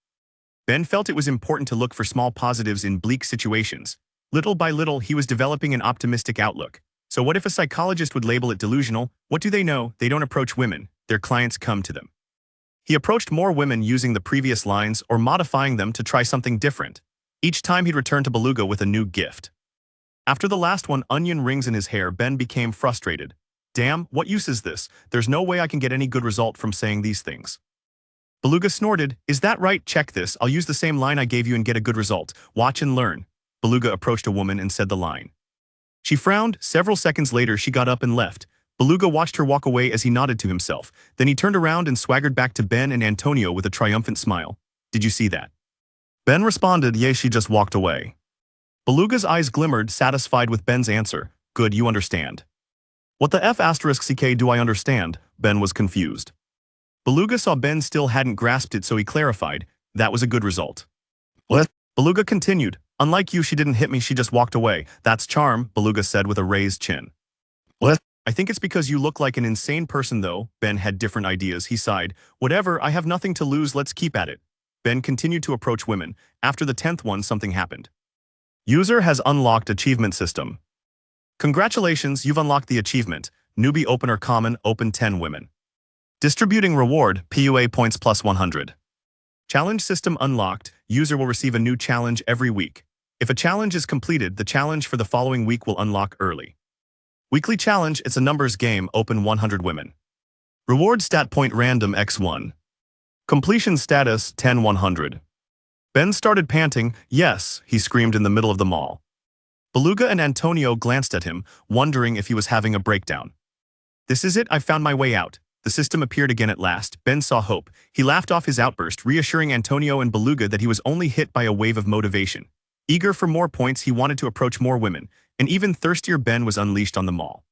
Ben felt it was important to look for small positives in bleak situations. Little by little, he was developing an optimistic outlook. So what if a psychologist would label it delusional? What do they know? They don't approach women. Their clients come to them. He approached more women using the previous lines or modifying them to try something different. Each time he'd return to Beluga with a new gift. After the last one, onion rings in his hair, Ben became frustrated. Damn, what use is this? There's no way I can get any good result from saying these things. Beluga snorted. Is that right? Check this. I'll use the same line I gave you and get a good result. Watch and learn. Beluga approached a woman and said the line. She frowned. Several seconds later, she got up and left. Beluga watched her walk away as he nodded to himself. Then he turned around and swaggered back to Ben and Antonio with a triumphant smile. Did you see that? Ben responded, yeah, she just walked away. Beluga's eyes glimmered, satisfied with Ben's answer. Good, you understand. What the F***ck do I understand? Ben was confused. Beluga saw Ben still hadn't grasped it, so he clarified. That was a good result. What? Beluga continued. Unlike you, she didn't hit me, she just walked away. That's charm, Beluga said with a raised chin. What? I think it's because you look like an insane person though. Ben had different ideas, he sighed. Whatever, I have nothing to lose, let's keep at it. Ben continued to approach women. After the 10th one, something happened. User has unlocked achievement system. Congratulations, you've unlocked the achievement. Newbie opener common, open 10 women. Distributing reward, PUA points plus 100. Challenge system unlocked. User will receive a new challenge every week. If a challenge is completed, the challenge for the following week will unlock early. Weekly challenge, it's a numbers game, open 100 women. Reward stat point random x1. Completion status 10-100. Ben started panting. Yes, he screamed in the middle of the mall. Beluga and Antonio glanced at him, wondering if he was having a breakdown. This is it, I found my way out. The system appeared again at last. Ben saw hope. He laughed off his outburst, reassuring Antonio and Beluga that he was only hit by a wave of motivation. Eager for more points, he wanted to approach more women. An even thirstier Ben was unleashed on the mall.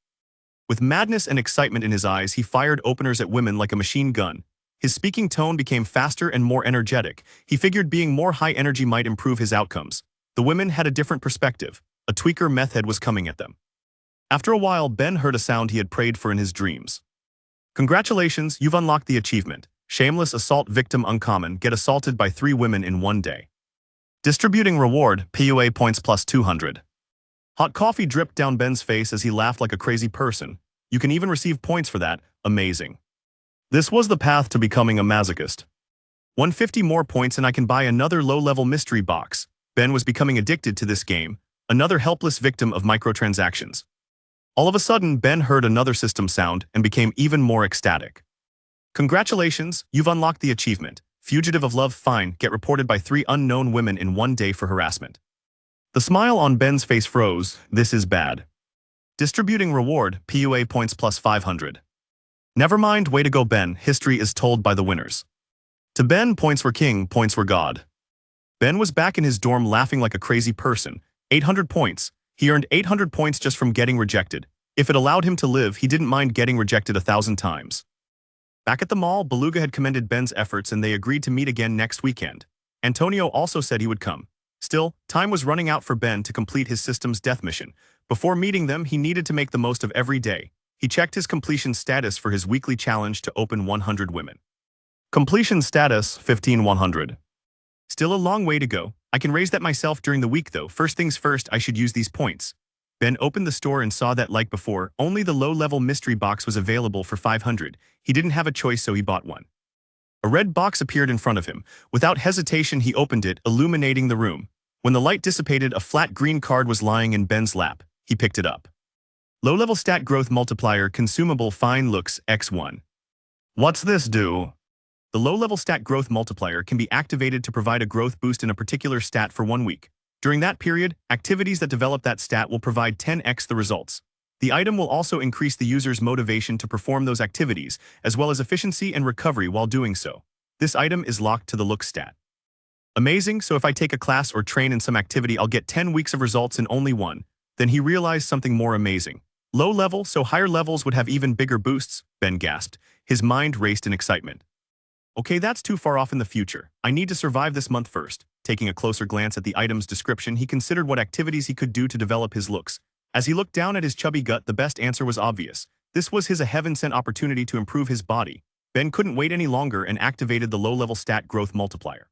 With madness and excitement in his eyes, he fired openers at women like a machine gun. His speaking tone became faster and more energetic. He figured being more high energy might improve his outcomes. The women had a different perspective. A tweaker meth head was coming at them. After a while, Ben heard a sound he had prayed for in his dreams. Congratulations, you've unlocked the achievement. Shameless assault victim uncommon, get assaulted by 3 women in 1 day. Distributing reward, PUA points plus 200. Hot coffee dripped down Ben's face as he laughed like a crazy person. You can even receive points for that. Amazing. This was the path to becoming a masochist. 150 more points and I can buy another low-level mystery box. Ben was becoming addicted to this game, another helpless victim of microtransactions. All of a sudden, Ben heard another system sound and became even more ecstatic. Congratulations, you've unlocked the achievement. Fugitive of love, fine, get reported by 3 unknown women in 1 day for harassment. The smile on Ben's face froze. This is bad. Distributing reward, PUA points plus 500. Never mind, way to go Ben, history is told by the winners. To Ben, points were king, points were God. Ben was back in his dorm laughing like a crazy person. 800 points. He earned 800 points just from getting rejected. If it allowed him to live, he didn't mind getting rejected 1,000 times. Back at the mall, Beluga had commended Ben's efforts and they agreed to meet again next weekend. Antonio also said he would come. Still, time was running out for Ben to complete his system's death mission. Before meeting them, he needed to make the most of every day. He checked his completion status for his weekly challenge to open 100 women. Completion status 15-100. Still a long way to go. I can raise that myself during the week though. First things first, I should use these points. Ben opened the store and saw that, like before, only the low-level mystery box was available for 500. He didn't have a choice, so he bought one. A red box appeared in front of him. Without hesitation, he opened it, illuminating the room. When the light dissipated, a flat green card was lying in Ben's lap. He picked it up. Low-level stat growth multiplier, consumable, fine looks, X1. What's this do? The low-level stat growth multiplier can be activated to provide a growth boost in a particular stat for 1 week. During that period, activities that develop that stat will provide 10x the results. The item will also increase the user's motivation to perform those activities, as well as efficiency and recovery while doing so. This item is locked to the look stat. Amazing, so if I take a class or train in some activity, I'll get 10 weeks of results in only 1. Then he realized something more amazing. Low level, so higher levels would have even bigger boosts, Ben gasped. His mind raced in excitement. Okay, that's too far off in the future. I need to survive this month first. Taking a closer glance at the item's description, he considered what activities he could do to develop his looks. As he looked down at his chubby gut, the best answer was obvious. This was his a heaven-sent opportunity to improve his body. Ben couldn't wait any longer and activated the low-level stat growth multiplier.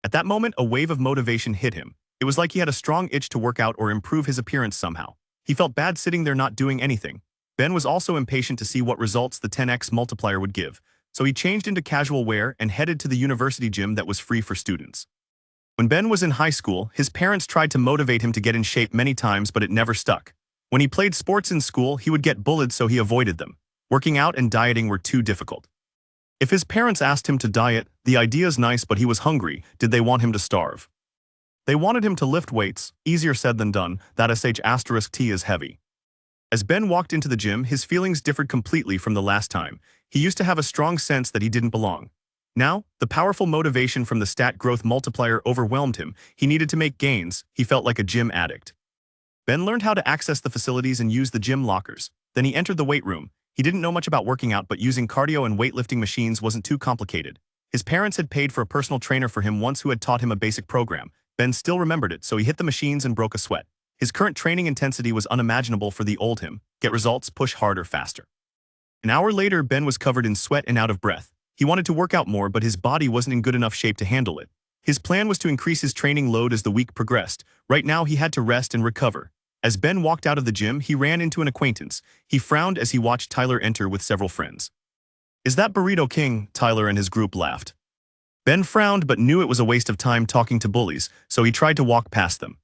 At that moment, a wave of motivation hit him. It was like he had a strong itch to work out or improve his appearance somehow. He felt bad sitting there not doing anything. Ben was also impatient to see what results the 10x multiplier would give, so he changed into casual wear and headed to the university gym that was free for students. When Ben was in high school, his parents tried to motivate him to get in shape many times, but it never stuck. When he played sports in school, he would get bullied, so he avoided them. Working out and dieting were too difficult. If his parents asked him to diet, the idea's nice, but he was hungry. Did they want him to starve? They wanted him to lift weights. Easier said than done. That *T is heavy. As Ben walked into the gym, his feelings differed completely from the last time. He used to have a strong sense that he didn't belong. Now, the powerful motivation from the stat growth multiplier overwhelmed him. He needed to make gains. He felt like a gym addict. Ben learned how to access the facilities and use the gym lockers. Then he entered the weight room. He didn't know much about working out, but using cardio and weightlifting machines wasn't too complicated. His parents had paid for a personal trainer for him once who had taught him a basic program. Ben still remembered it, so he hit the machines and broke a sweat. His current training intensity was unimaginable for the old him. Get results, push harder, faster. An hour later, Ben was covered in sweat and out of breath. He wanted to work out more, but his body wasn't in good enough shape to handle it. His plan was to increase his training load as the week progressed. Right now, he had to rest and recover. As Ben walked out of the gym, he ran into an acquaintance. He frowned as he watched Tyler enter with several friends. "Is that Burrito King?" Tyler and his group laughed. Ben frowned but knew it was a waste of time talking to bullies, so he tried to walk past them.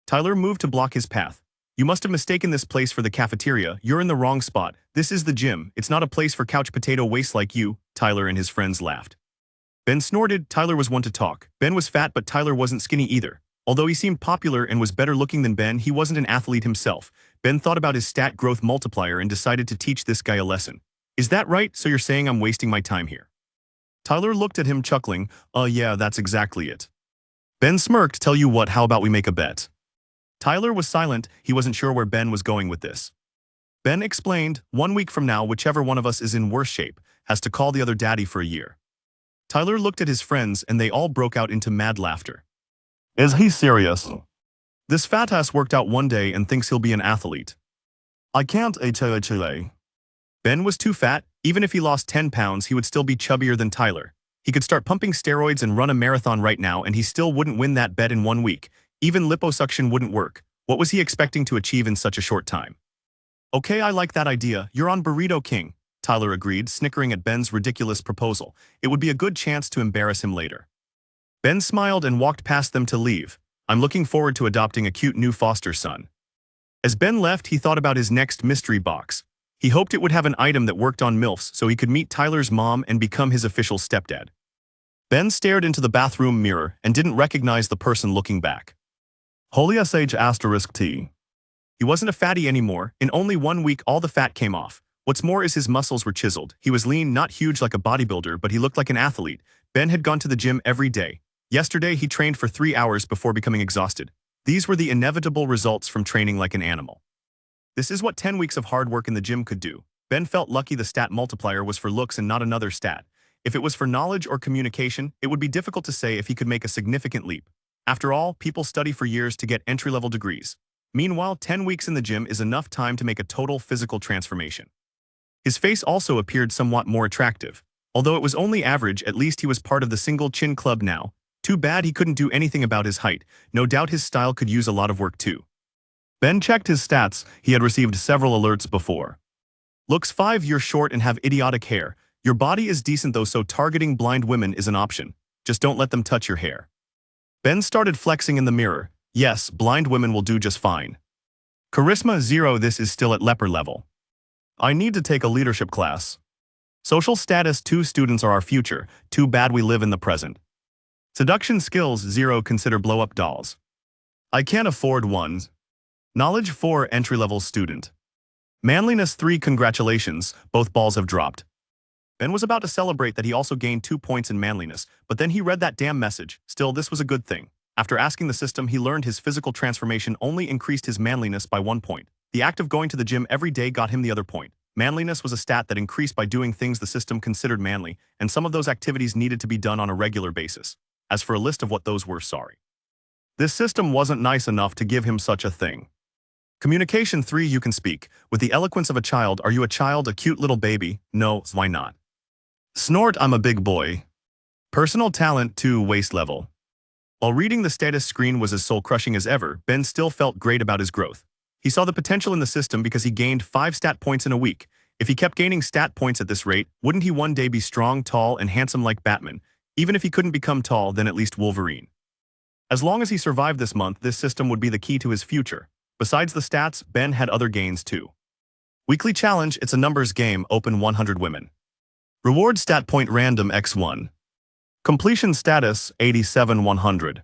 Tyler moved to block his path. "You must have mistaken this place for the cafeteria. You're in the wrong spot. This is the gym. It's not a place for couch potato wastes like you." Tyler and his friends laughed. Ben snorted. Tyler was one to talk. Ben was fat, but Tyler wasn't skinny either. Although he seemed popular and was better looking than Ben, he wasn't an athlete himself. Ben thought about his stat growth multiplier and decided to teach this guy a lesson. "Is that right? So you're saying I'm wasting my time here?" Tyler looked at him, chuckling. Yeah, that's exactly it." Ben smirked. "Tell you what, how about we make a bet?" Tyler was silent. He wasn't sure where Ben was going with this. Ben explained, "1 week from now, whichever one of us is in worse shape has to call the other daddy for a year." Tyler looked at his friends and they all broke out into mad laughter. Is he serious? This fat ass worked out one day and thinks he'll be an athlete. I can't actually. Ben was too fat. Even if he lost 10 pounds, he would still be chubbier than Tyler. He could start pumping steroids and run a marathon right now, and he still wouldn't win that bet in 1 week. Even liposuction wouldn't work. What was he expecting to achieve in such a short time? "Okay, I like that idea. You're on Burrito King," Tyler agreed, snickering at Ben's ridiculous proposal. It would be a good chance to embarrass him later. Ben smiled and walked past them to leave. "I'm looking forward to adopting a cute new foster son." As Ben left, he thought about his next mystery box. He hoped it would have an item that worked on MILFs so he could meet Tyler's mom and become his official stepdad. Ben stared into the bathroom mirror and didn't recognize the person looking back. Holy *T. He wasn't a fatty anymore. In only 1 week, all the fat came off. What's more is his muscles were chiseled. He was lean, not huge like a bodybuilder, but he looked like an athlete. Ben had gone to the gym every day. Yesterday, he trained for 3 hours before becoming exhausted. These were the inevitable results from training like an animal. This is what 10 weeks of hard work in the gym could do. Ben felt lucky the stat multiplier was for looks and not another stat. If it was for knowledge or communication, it would be difficult to say if he could make a significant leap. After all, people study for years to get entry-level degrees. Meanwhile, 10 weeks in the gym is enough time to make a total physical transformation. His face also appeared somewhat more attractive. Although it was only average, at least he was part of the single chin club now. Too bad he couldn't do anything about his height. No doubt his style could use a lot of work too. Ben checked his stats. He had received several alerts before. Looks 5, you're short and have idiotic hair. Your body is decent though, so targeting blind women is an option. Just don't let them touch your hair. Ben started flexing in the mirror. Yes, blind women will do just fine. Charisma 0, this is still at leper level. I need to take a leadership class. Social status 2, students are our future. Too bad we live in the present. Seduction skills 0, consider blow-up dolls. I can't afford one. Knowledge 4, entry-level student. Manliness 3, congratulations, both balls have dropped. Ben was about to celebrate that he also gained 2 points in manliness, but then he read that damn message. Still, this was a good thing. After asking the system, he learned his physical transformation only increased his manliness by 1 point. The act of going to the gym every day got him the other point. Manliness was a stat that increased by doing things the system considered manly, and some of those activities needed to be done on a regular basis. As for a list of what those were, sorry. This system wasn't nice enough to give him such a thing. Communication 3. You can speak. With the eloquence of a child. Are you a child, a cute little baby? No, why not? Snort, I'm a big boy. Personal talent 2. Waist level. While reading the status screen was as soul-crushing as ever, Ben still felt great about his growth. He saw the potential in the system because he gained 5 stat points in a week. If he kept gaining stat points at this rate, wouldn't he one day be strong, tall, and handsome like Batman? Even if he couldn't become tall, then at least Wolverine. As long as he survived this month, this system would be the key to his future. Besides the stats, Ben had other gains too. Weekly challenge, it's a numbers game, open 100 women. Reward stat point random x1. Completion status, 87-100.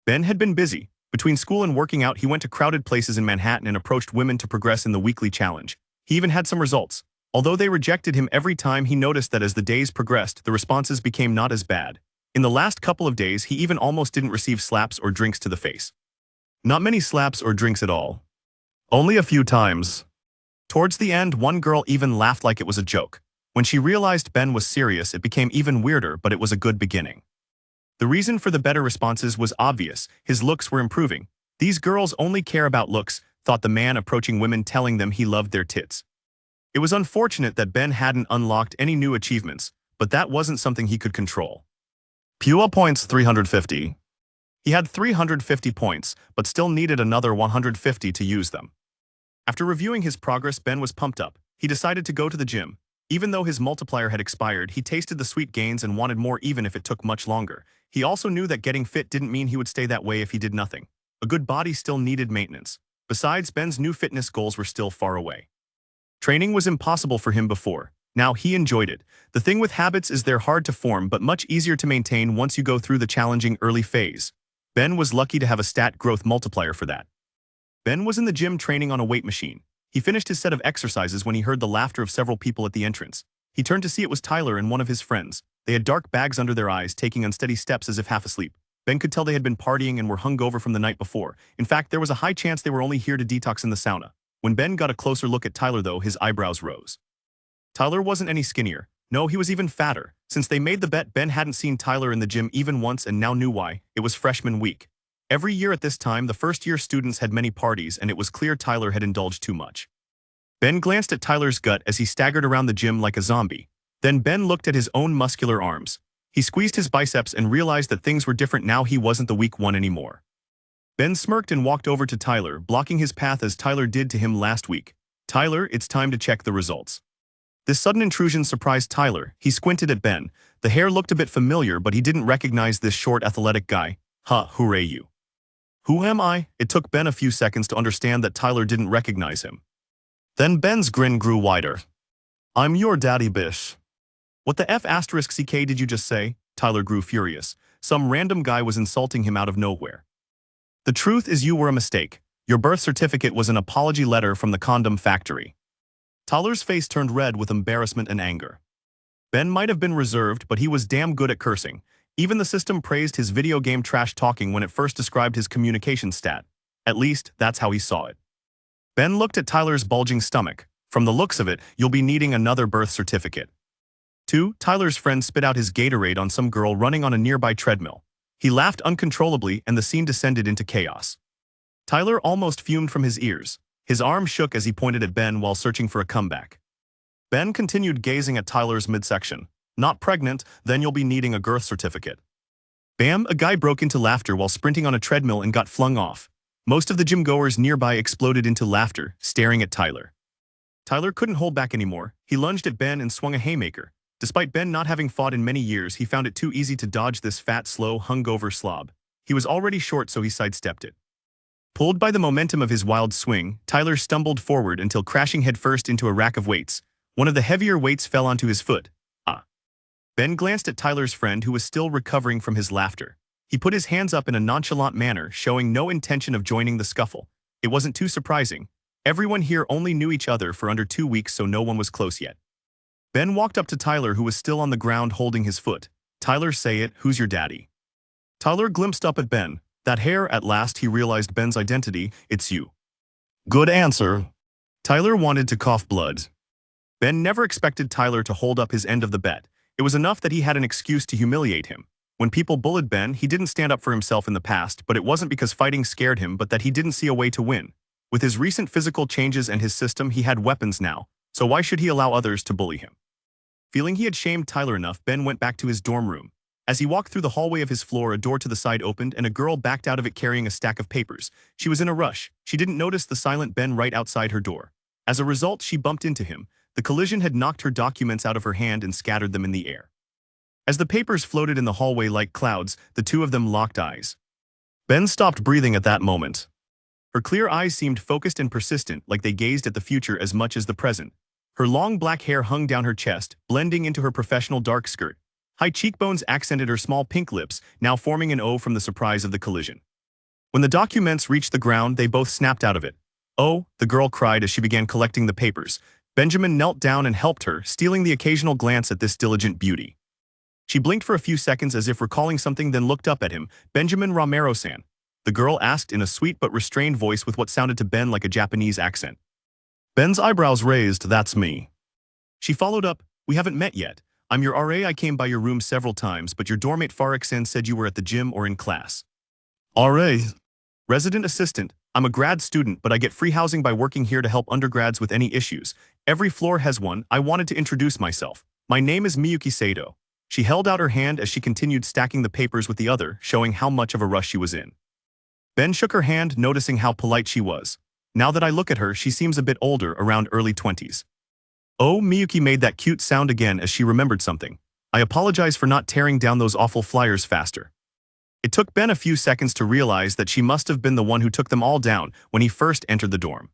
Ben had been busy. Between school and working out, he went to crowded places in Manhattan and approached women to progress in the weekly challenge. He even had some results. Although they rejected him every time, he noticed that as the days progressed, the responses became not as bad. In the last couple of days, he even almost didn't receive slaps or drinks to the face. Not many slaps or drinks at all. Only a few times. Towards the end, one girl even laughed like it was a joke. When she realized Ben was serious, it became even weirder, but it was a good beginning. The reason for the better responses was obvious. His looks were improving. These girls only care about looks, thought the man approaching women, telling them he loved their tits. It was unfortunate that Ben hadn't unlocked any new achievements, but that wasn't something he could control. PUA points 350. He had 350 points, but still needed another 150 to use them. After reviewing his progress, Ben was pumped up. He decided to go to the gym. Even though his multiplier had expired, he tasted the sweet gains and wanted more even if it took much longer. He also knew that getting fit didn't mean he would stay that way if he did nothing. A good body still needed maintenance. Besides, Ben's new fitness goals were still far away. Training was impossible for him before. Now he enjoyed it. The thing with habits is they're hard to form but much easier to maintain once you go through the challenging early phase. Ben was lucky to have a stat growth multiplier for that. Ben was in the gym training on a weight machine. He finished his set of exercises when he heard the laughter of several people at the entrance. He turned to see it was Tyler and one of his friends. They had dark bags under their eyes, taking unsteady steps as if half asleep. Ben could tell they had been partying and were hungover from the night before. In fact, there was a high chance they were only here to detox in the sauna. When Ben got a closer look at Tyler though, his eyebrows rose. Tyler wasn't any skinnier. No, he was even fatter. Since they made the bet, Ben hadn't seen Tyler in the gym even once and now knew why. It was freshman week. Every year at this time, the first-year students had many parties and it was clear Tyler had indulged too much. Ben glanced at Tyler's gut as he staggered around the gym like a zombie. Then Ben looked at his own muscular arms. He squeezed his biceps and realized that things were different now. He wasn't the weak one anymore. Ben smirked and walked over to Tyler, blocking his path as Tyler did to him last week. Tyler, it's time to check the results. This sudden intrusion surprised Tyler. He squinted at Ben. The hair looked a bit familiar, but he didn't recognize this short, athletic guy. Hooray you. Who am I? It took Ben a few seconds to understand that Tyler didn't recognize him. Then Ben's grin grew wider. I'm your daddy, bish. What the F***ck did you just say? Tyler grew furious. Some random guy was insulting him out of nowhere. The truth is you were a mistake. Your birth certificate was an apology letter from the condom factory. Tyler's face turned red with embarrassment and anger. Ben might have been reserved, but he was damn good at cursing. Even the system praised his video game trash talking when it first described his communication stat. At least, that's how he saw it. Ben looked at Tyler's bulging stomach. From the looks of it, you'll be needing another birth certificate. 2. Tyler's friend spit out his Gatorade on some girl running on a nearby treadmill. He laughed uncontrollably and the scene descended into chaos. Tyler almost fumed from his ears. His arm shook as he pointed at Ben while searching for a comeback. Ben continued gazing at Tyler's midsection. Not pregnant, then you'll be needing a girth certificate. Bam! A guy broke into laughter while sprinting on a treadmill and got flung off. Most of the gym-goers nearby exploded into laughter, staring at Tyler. Tyler couldn't hold back anymore. He lunged at Ben and swung a haymaker. Despite Ben not having fought in many years, he found it too easy to dodge this fat, slow, hungover slob. He was already short, so he sidestepped it. Pulled by the momentum of his wild swing, Tyler stumbled forward until crashing headfirst into a rack of weights. One of the heavier weights fell onto his foot. Ben glanced at Tyler's friend who was still recovering from his laughter. He put his hands up in a nonchalant manner, showing no intention of joining the scuffle. It wasn't too surprising. Everyone here only knew each other for under 2 weeks, so no one was close yet. Ben walked up to Tyler, who was still on the ground holding his foot. Tyler, say it, who's your daddy? Tyler glimpsed up at Ben. That hair, at last he realized Ben's identity, it's you. Good answer. Tyler wanted to cough blood. Ben never expected Tyler to hold up his end of the bet. It was enough that he had an excuse to humiliate him. When people bullied Ben, he didn't stand up for himself in the past, but it wasn't because fighting scared him, but that he didn't see a way to win. With his recent physical changes and his system, he had weapons now, so why should he allow others to bully him? Feeling he had shamed Tyler enough, Ben went back to his dorm room. As he walked through the hallway of his floor, a door to the side opened and a girl backed out of it carrying a stack of papers. She was in a rush. She didn't notice the silent Ben right outside her door. As a result, she bumped into him. The collision had knocked her documents out of her hand and scattered them in the air. As the papers floated in the hallway like clouds, the two of them locked eyes. Ben stopped breathing at that moment. Her clear eyes seemed focused and persistent, like they gazed at the future as much as the present. Her long black hair hung down her chest, blending into her professional dark skirt. High cheekbones accented her small pink lips, now forming an O from the surprise of the collision. When the documents reached the ground, they both snapped out of it. "Oh," the girl cried as she began collecting the papers. Benjamin knelt down and helped her, stealing the occasional glance at this diligent beauty. She blinked for a few seconds as if recalling something, then looked up at him. "Benjamin Romero-san?" The girl asked in a sweet but restrained voice with what sounded to Ben like a Japanese accent. Ben's eyebrows raised. "That's me." She followed up, "We haven't met yet. I'm your RA. I came by your room several times, but your doormate Farrakhan said you were at the gym or in class." "RA? Resident assistant. I'm a grad student, but I get free housing by working here to help undergrads with any issues. Every floor has one. I wanted to introduce myself. My name is Miyuki Sato." She held out her hand as she continued stacking the papers with the other, showing how much of a rush she was in. Ben shook her hand, noticing how polite she was. "Now that I look at her, she seems a bit older, around early 20s. "Oh," Miyuki made that cute sound again as she remembered something. "I apologize for not tearing down those awful flyers faster." It took Ben a few seconds to realize that she must have been the one who took them all down when he first entered the dorm.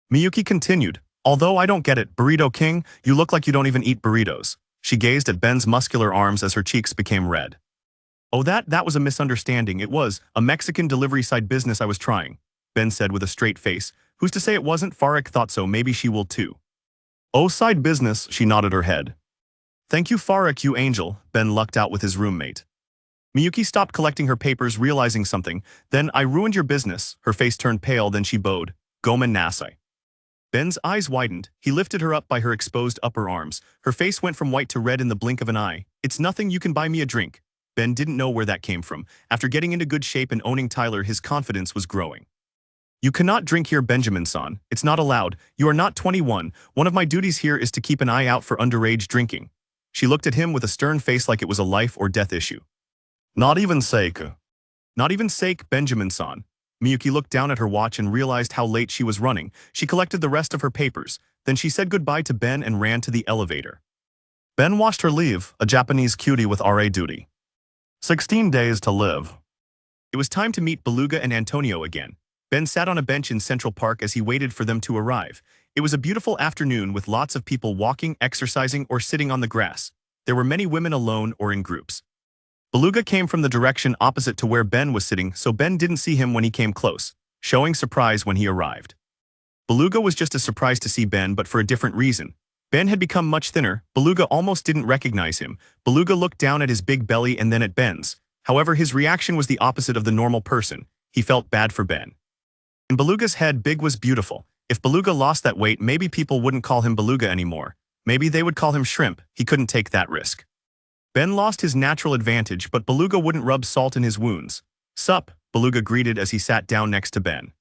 Miyuki continued, "Although I don't get it, Burrito King, you look like you don't even eat burritos." She gazed at Ben's muscular arms as her cheeks became red. "Oh, that was a misunderstanding. It was a Mexican delivery side business I was trying," Ben said with a straight face. "Who's to say it wasn't? Farrak thought so. Maybe she will too." "Oh, side business," she nodded her head. "Thank you, Farrak, you angel," Ben lucked out with his roommate. Miyuki stopped collecting her papers, realizing something. "Then I ruined your business." Her face turned pale, then she bowed. "Gomen nasai." Ben's eyes widened. He lifted her up by her exposed upper arms. Her face went from white to red in the blink of an eye. "It's nothing, you can buy me a drink." Ben didn't know where that came from. After getting into good shape and owning Tyler, his confidence was growing. "You cannot drink here, Benjamin-san. It's not allowed. You are not 21. One of my duties here is to keep an eye out for underage drinking." She looked at him with a stern face like it was a life or death issue. "Not even sake." "Not even sake, Benjamin-san." Miyuki looked down at her watch and realized how late she was running. She collected the rest of her papers. Then she said goodbye to Ben and ran to the elevator. Ben watched her leave, a Japanese cutie with RA duty. 16 days to live. It was time to meet Beluga and Antonio again. Ben sat on a bench in Central Park as he waited for them to arrive. It was a beautiful afternoon with lots of people walking, exercising, or sitting on the grass. There were many women alone or in groups. Beluga came from the direction opposite to where Ben was sitting, so Ben didn't see him when he came close, showing surprise when he arrived. Beluga was just as surprised to see Ben, but for a different reason. Ben had become much thinner. Beluga almost didn't recognize him. Beluga looked down at his big belly and then at Ben's. However, his reaction was the opposite of the normal person. He felt bad for Ben. In Beluga's head, big was beautiful. If Beluga lost that weight, maybe people wouldn't call him Beluga anymore. Maybe they would call him Shrimp. He couldn't take that risk. Ben lost his natural advantage, but Beluga wouldn't rub salt in his wounds. "Sup," Beluga greeted as he sat down next to Ben.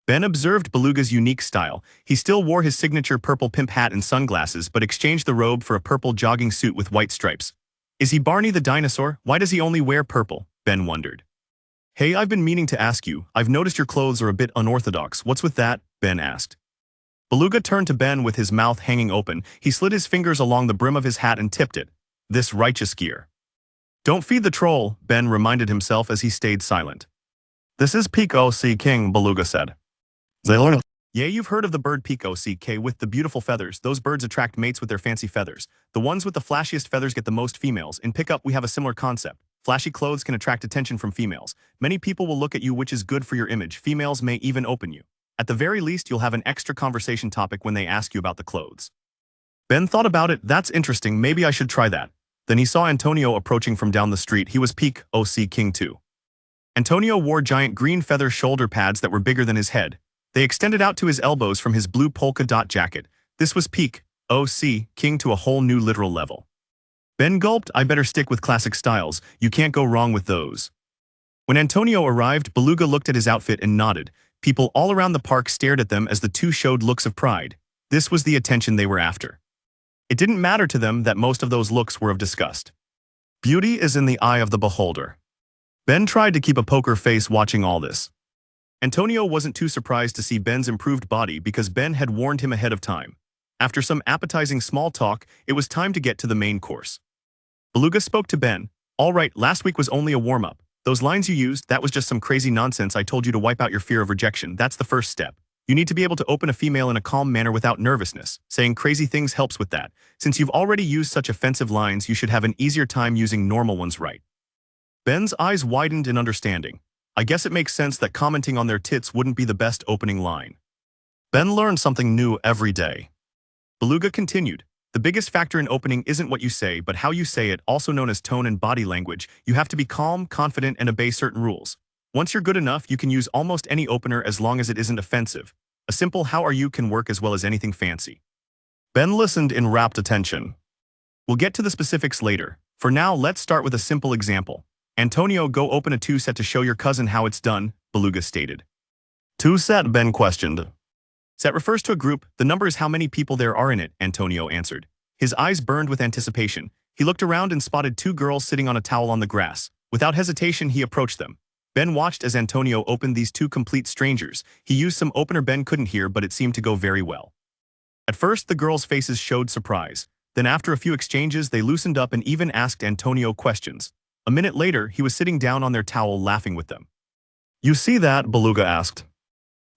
Ben observed Beluga's unique style. He still wore his signature purple pimp hat and sunglasses, but exchanged the robe for a purple jogging suit with white stripes. "Is he Barney the dinosaur? Why does he only wear purple?" Ben wondered. "Hey, I've been meaning to ask you. I've noticed your clothes are a bit unorthodox. What's with that?" Ben asked. Beluga turned to Ben with his mouth hanging open. He slid his fingers along the brim of his hat and tipped it. "This righteous gear." "Don't feed the troll," Ben reminded himself as he stayed silent. "This is Peak O.C. King," Beluga said. "They learn." "Yeah, you've heard of the bird Peak O.C.K. with the beautiful feathers. Those birds attract mates with their fancy feathers. The ones with the flashiest feathers get the most females. In pickup, we have a similar concept. Flashy clothes can attract attention from females. Many people will look at you, which is good for your image. Females may even open you. At the very least, you'll have an extra conversation topic when they ask you about the clothes." Ben thought about it. "That's interesting. Maybe I should try that." Then he saw Antonio approaching from down the street. He was Peak O.C. King too. Antonio wore giant green feather shoulder pads that were bigger than his head. They extended out to his elbows from his blue polka dot jacket. This was Peak O.C. King to a whole new literal level. Ben gulped. "I better stick with classic styles. You can't go wrong with those." When Antonio arrived, Beluga looked at his outfit and nodded. People all around the park stared at them as the two showed looks of pride. This was the attention they were after. It didn't matter to them that most of those looks were of disgust. Beauty is in the eye of the beholder. Ben tried to keep a poker face watching all this. Antonio wasn't too surprised to see Ben's improved body because Ben had warned him ahead of time. After some appetizing small talk, it was time to get to the main course. Beluga spoke to Ben. "All right, last week was only a warm-up. Those lines you used, that was just some crazy nonsense I told you to wipe out your fear of rejection. That's the first step. You need to be able to open a female in a calm manner without nervousness. Saying crazy things helps with that. Since you've already used such offensive lines, you should have an easier time using normal ones, right?" Ben's eyes widened in understanding. I guess it makes sense that commenting on their tits wouldn't be the best opening line. Ben learned something new every day. Beluga continued. The biggest factor in opening isn't what you say, but how you say it, also known as tone and body language. You have to be calm, confident, and obey certain rules. Once you're good enough, you can use almost any opener as long as it isn't offensive. A simple "how are you" can work as well as anything fancy. Ben listened in rapt attention. We'll get to the specifics later. For now, let's start with a simple example. Antonio, go open a two-set to show your cousin how it's done, Beluga stated. Two-set, Ben questioned. Set refers to a group. The number is how many people there are in it, Antonio answered. His eyes burned with anticipation. He looked around and spotted two girls sitting on a towel on the grass. Without hesitation, he approached them. Ben watched as Antonio opened these two complete strangers. He used some opener Ben couldn't hear, but it seemed to go very well. At first, the girls' faces showed surprise. Then after a few exchanges, they loosened up and even asked Antonio questions. A minute later, he was sitting down on their towel laughing with them. You see that? Beluga asked.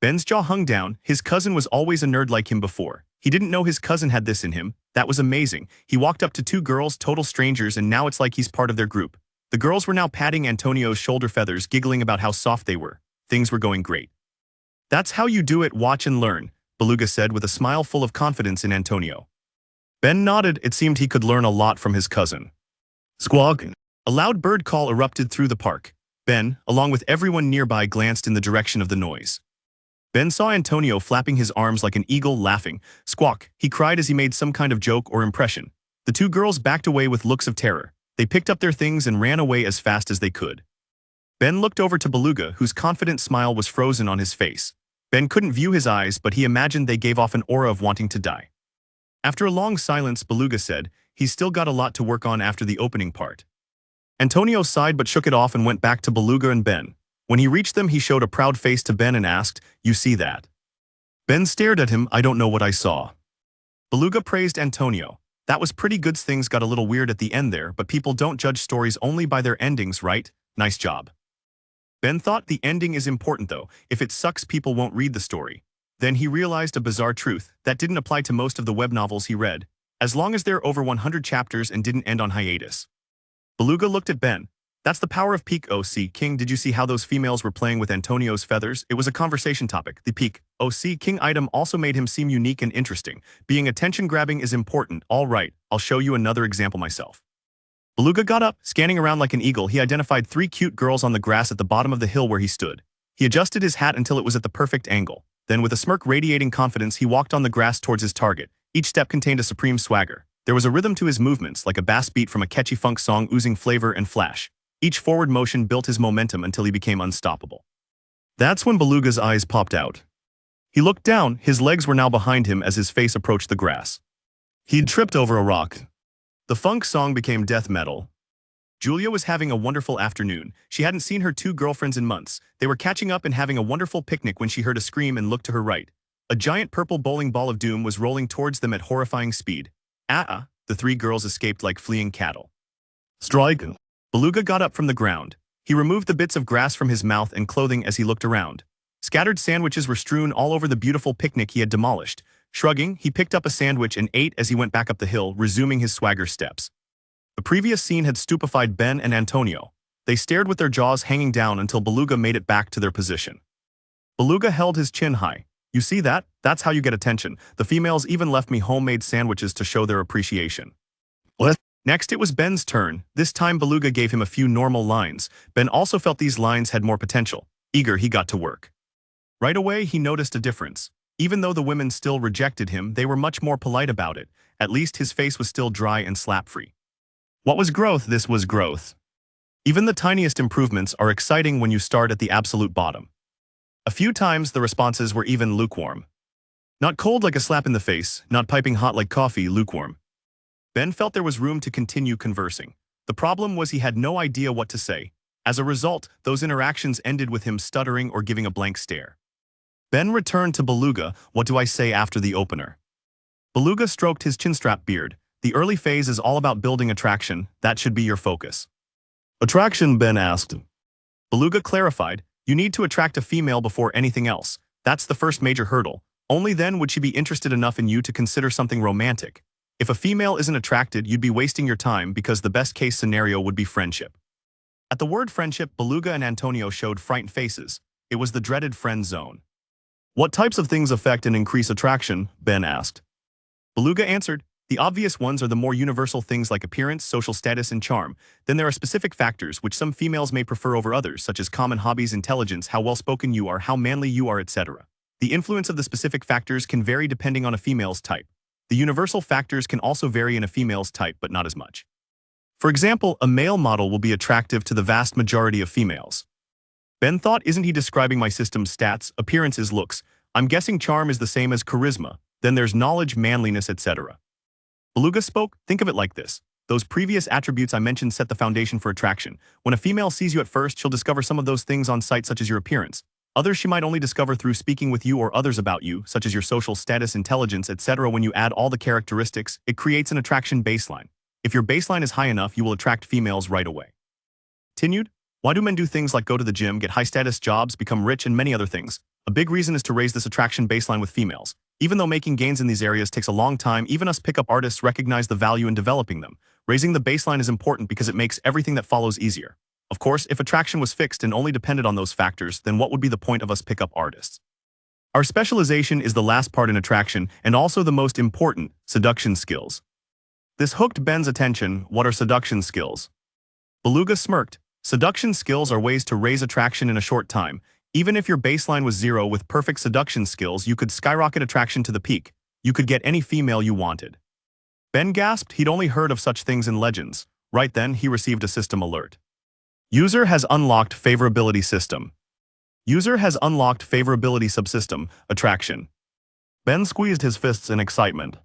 Ben's jaw hung down. His cousin was always a nerd like him before. He didn't know his cousin had this in him. That was amazing. He walked up to two girls, total strangers, and now it's like he's part of their group. The girls were now patting Antonio's shoulder feathers, giggling about how soft they were. Things were going great. That's how you do it, watch and learn, Beluga said with a smile full of confidence in Antonio. Ben nodded. It seemed he could learn a lot from his cousin. Squawk. A loud bird call erupted through the park. Ben, along with everyone nearby, glanced in the direction of the noise. Ben saw Antonio flapping his arms like an eagle, laughing. Squawk, he cried as he made some kind of joke or impression. The two girls backed away with looks of terror. They picked up their things and ran away as fast as they could. Ben looked over to Beluga, whose confident smile was frozen on his face. Ben couldn't view his eyes, but he imagined they gave off an aura of wanting to die. After a long silence, Beluga said, he's still got a lot to work on after the opening part. Antonio sighed but shook it off and went back to Beluga and Ben. When he reached them, he showed a proud face to Ben and asked, you see that? Ben stared at him. I don't know what I saw. Beluga praised Antonio. That was pretty good. Things got a little weird at the end there, but people don't judge stories only by their endings, right? Nice job. Ben thought the ending is important though. If it sucks, people won't read the story. Then he realized a bizarre truth that didn't apply to most of the web novels he read, as long as they're over 100 chapters and didn't end on hiatus. Beluga looked at Ben. That's the power of peak OC King. Did you see how those females were playing with Antonio's feathers? It was a conversation topic. The peak OC King item also made him seem unique and interesting. Being attention-grabbing is important. All right, I'll show you another example myself. Beluga got up, scanning around like an eagle. He identified three cute girls on the grass at the bottom of the hill where he stood. He adjusted his hat until it was at the perfect angle. Then, with a smirk radiating confidence, he walked on the grass towards his target. Each step contained a supreme swagger. There was a rhythm to his movements, like a bass beat from a catchy funk song oozing flavor and flash. Each forward motion built his momentum until he became unstoppable. That's when Beluga's eyes popped out. He looked down. His legs were now behind him as his face approached the grass. He'd tripped over a rock. The funk song became death metal. Julia was having a wonderful afternoon. She hadn't seen her two girlfriends in months. They were catching up and having a wonderful picnic when she heard a scream and looked to her right. A giant purple bowling ball of doom was rolling towards them at horrifying speed. The three girls escaped like fleeing cattle. Strike. Beluga got up from the ground. He removed the bits of grass from his mouth and clothing as he looked around. Scattered sandwiches were strewn all over the beautiful picnic he had demolished. Shrugging, he picked up a sandwich and ate as he went back up the hill, resuming his swagger steps. The previous scene had stupefied Ben and Antonio. They stared with their jaws hanging down until Beluga made it back to their position. Beluga held his chin high. You see that? That's how you get attention. The females even left me homemade sandwiches to show their appreciation. What? Next, it was Ben's turn. This time, Beluga gave him a few normal lines. Ben also felt these lines had more potential. Eager, he got to work. Right away, he noticed a difference. Even though the women still rejected him, they were much more polite about it. At least his face was still dry and slap-free. What was growth? This was growth. Even the tiniest improvements are exciting when you start at the absolute bottom. A few times the responses were even lukewarm. Not cold like a slap in the face, not piping hot like coffee, lukewarm. Ben felt there was room to continue conversing. The problem was he had no idea what to say. As a result, those interactions ended with him stuttering or giving a blank stare. Ben returned to Beluga. What do I say after the opener? Beluga stroked his chinstrap beard. The early phase is all about building attraction. That should be your focus. Attraction, Ben asked. Beluga clarified, you need to attract a female before anything else. That's the first major hurdle. Only then would she be interested enough in you to consider something romantic. If a female isn't attracted, you'd be wasting your time because the best case scenario would be friendship. At the word friendship, Beluga and Antonio showed frightened faces. It was the dreaded friend zone. What types of things affect and increase attraction? Ben asked. Beluga answered, the obvious ones are the more universal things like appearance, social status, and charm. Then there are specific factors which some females may prefer over others, such as common hobbies, intelligence, how well-spoken you are, how manly you are, etc. The influence of the specific factors can vary depending on a female's type. The universal factors can also vary in a female's type, but not as much. For example, a male model will be attractive to the vast majority of females. Ben thought, isn't he describing my system's stats, appearances, looks? I'm guessing charm is the same as charisma. Then there's knowledge, manliness, etc. Beluga spoke, think of it like this. Those previous attributes I mentioned set the foundation for attraction. When a female sees you at first, she'll discover some of those things on sight, such as your appearance. Others she might only discover through speaking with you or others about you, such as your social status, intelligence, etc. When you add all the characteristics, it creates an attraction baseline. If your baseline is high enough, you will attract females right away. Continued, why do men do things like go to the gym, get high-status jobs, become rich, and many other things? A big reason is to raise this attraction baseline with females. Even though making gains in these areas takes a long time, even us pickup artists recognize the value in developing them. Raising the baseline is important because it makes everything that follows easier. Of course, if attraction was fixed and only depended on those factors, then what would be the point of us pickup artists? Our specialization is the last part in attraction and also the most important, seduction skills. This hooked Ben's attention. What are seduction skills? Beluga smirked. Seduction skills are ways to raise attraction in a short time. Even if your baseline was 0 with perfect seduction skills, you could skyrocket attraction to the peak. You could get any female you wanted. Ben gasped. He'd only heard of such things in legends. Right then, he received a system alert. User has unlocked favorability system. User has unlocked favorability subsystem, attraction. Ben squeezed his fists in excitement.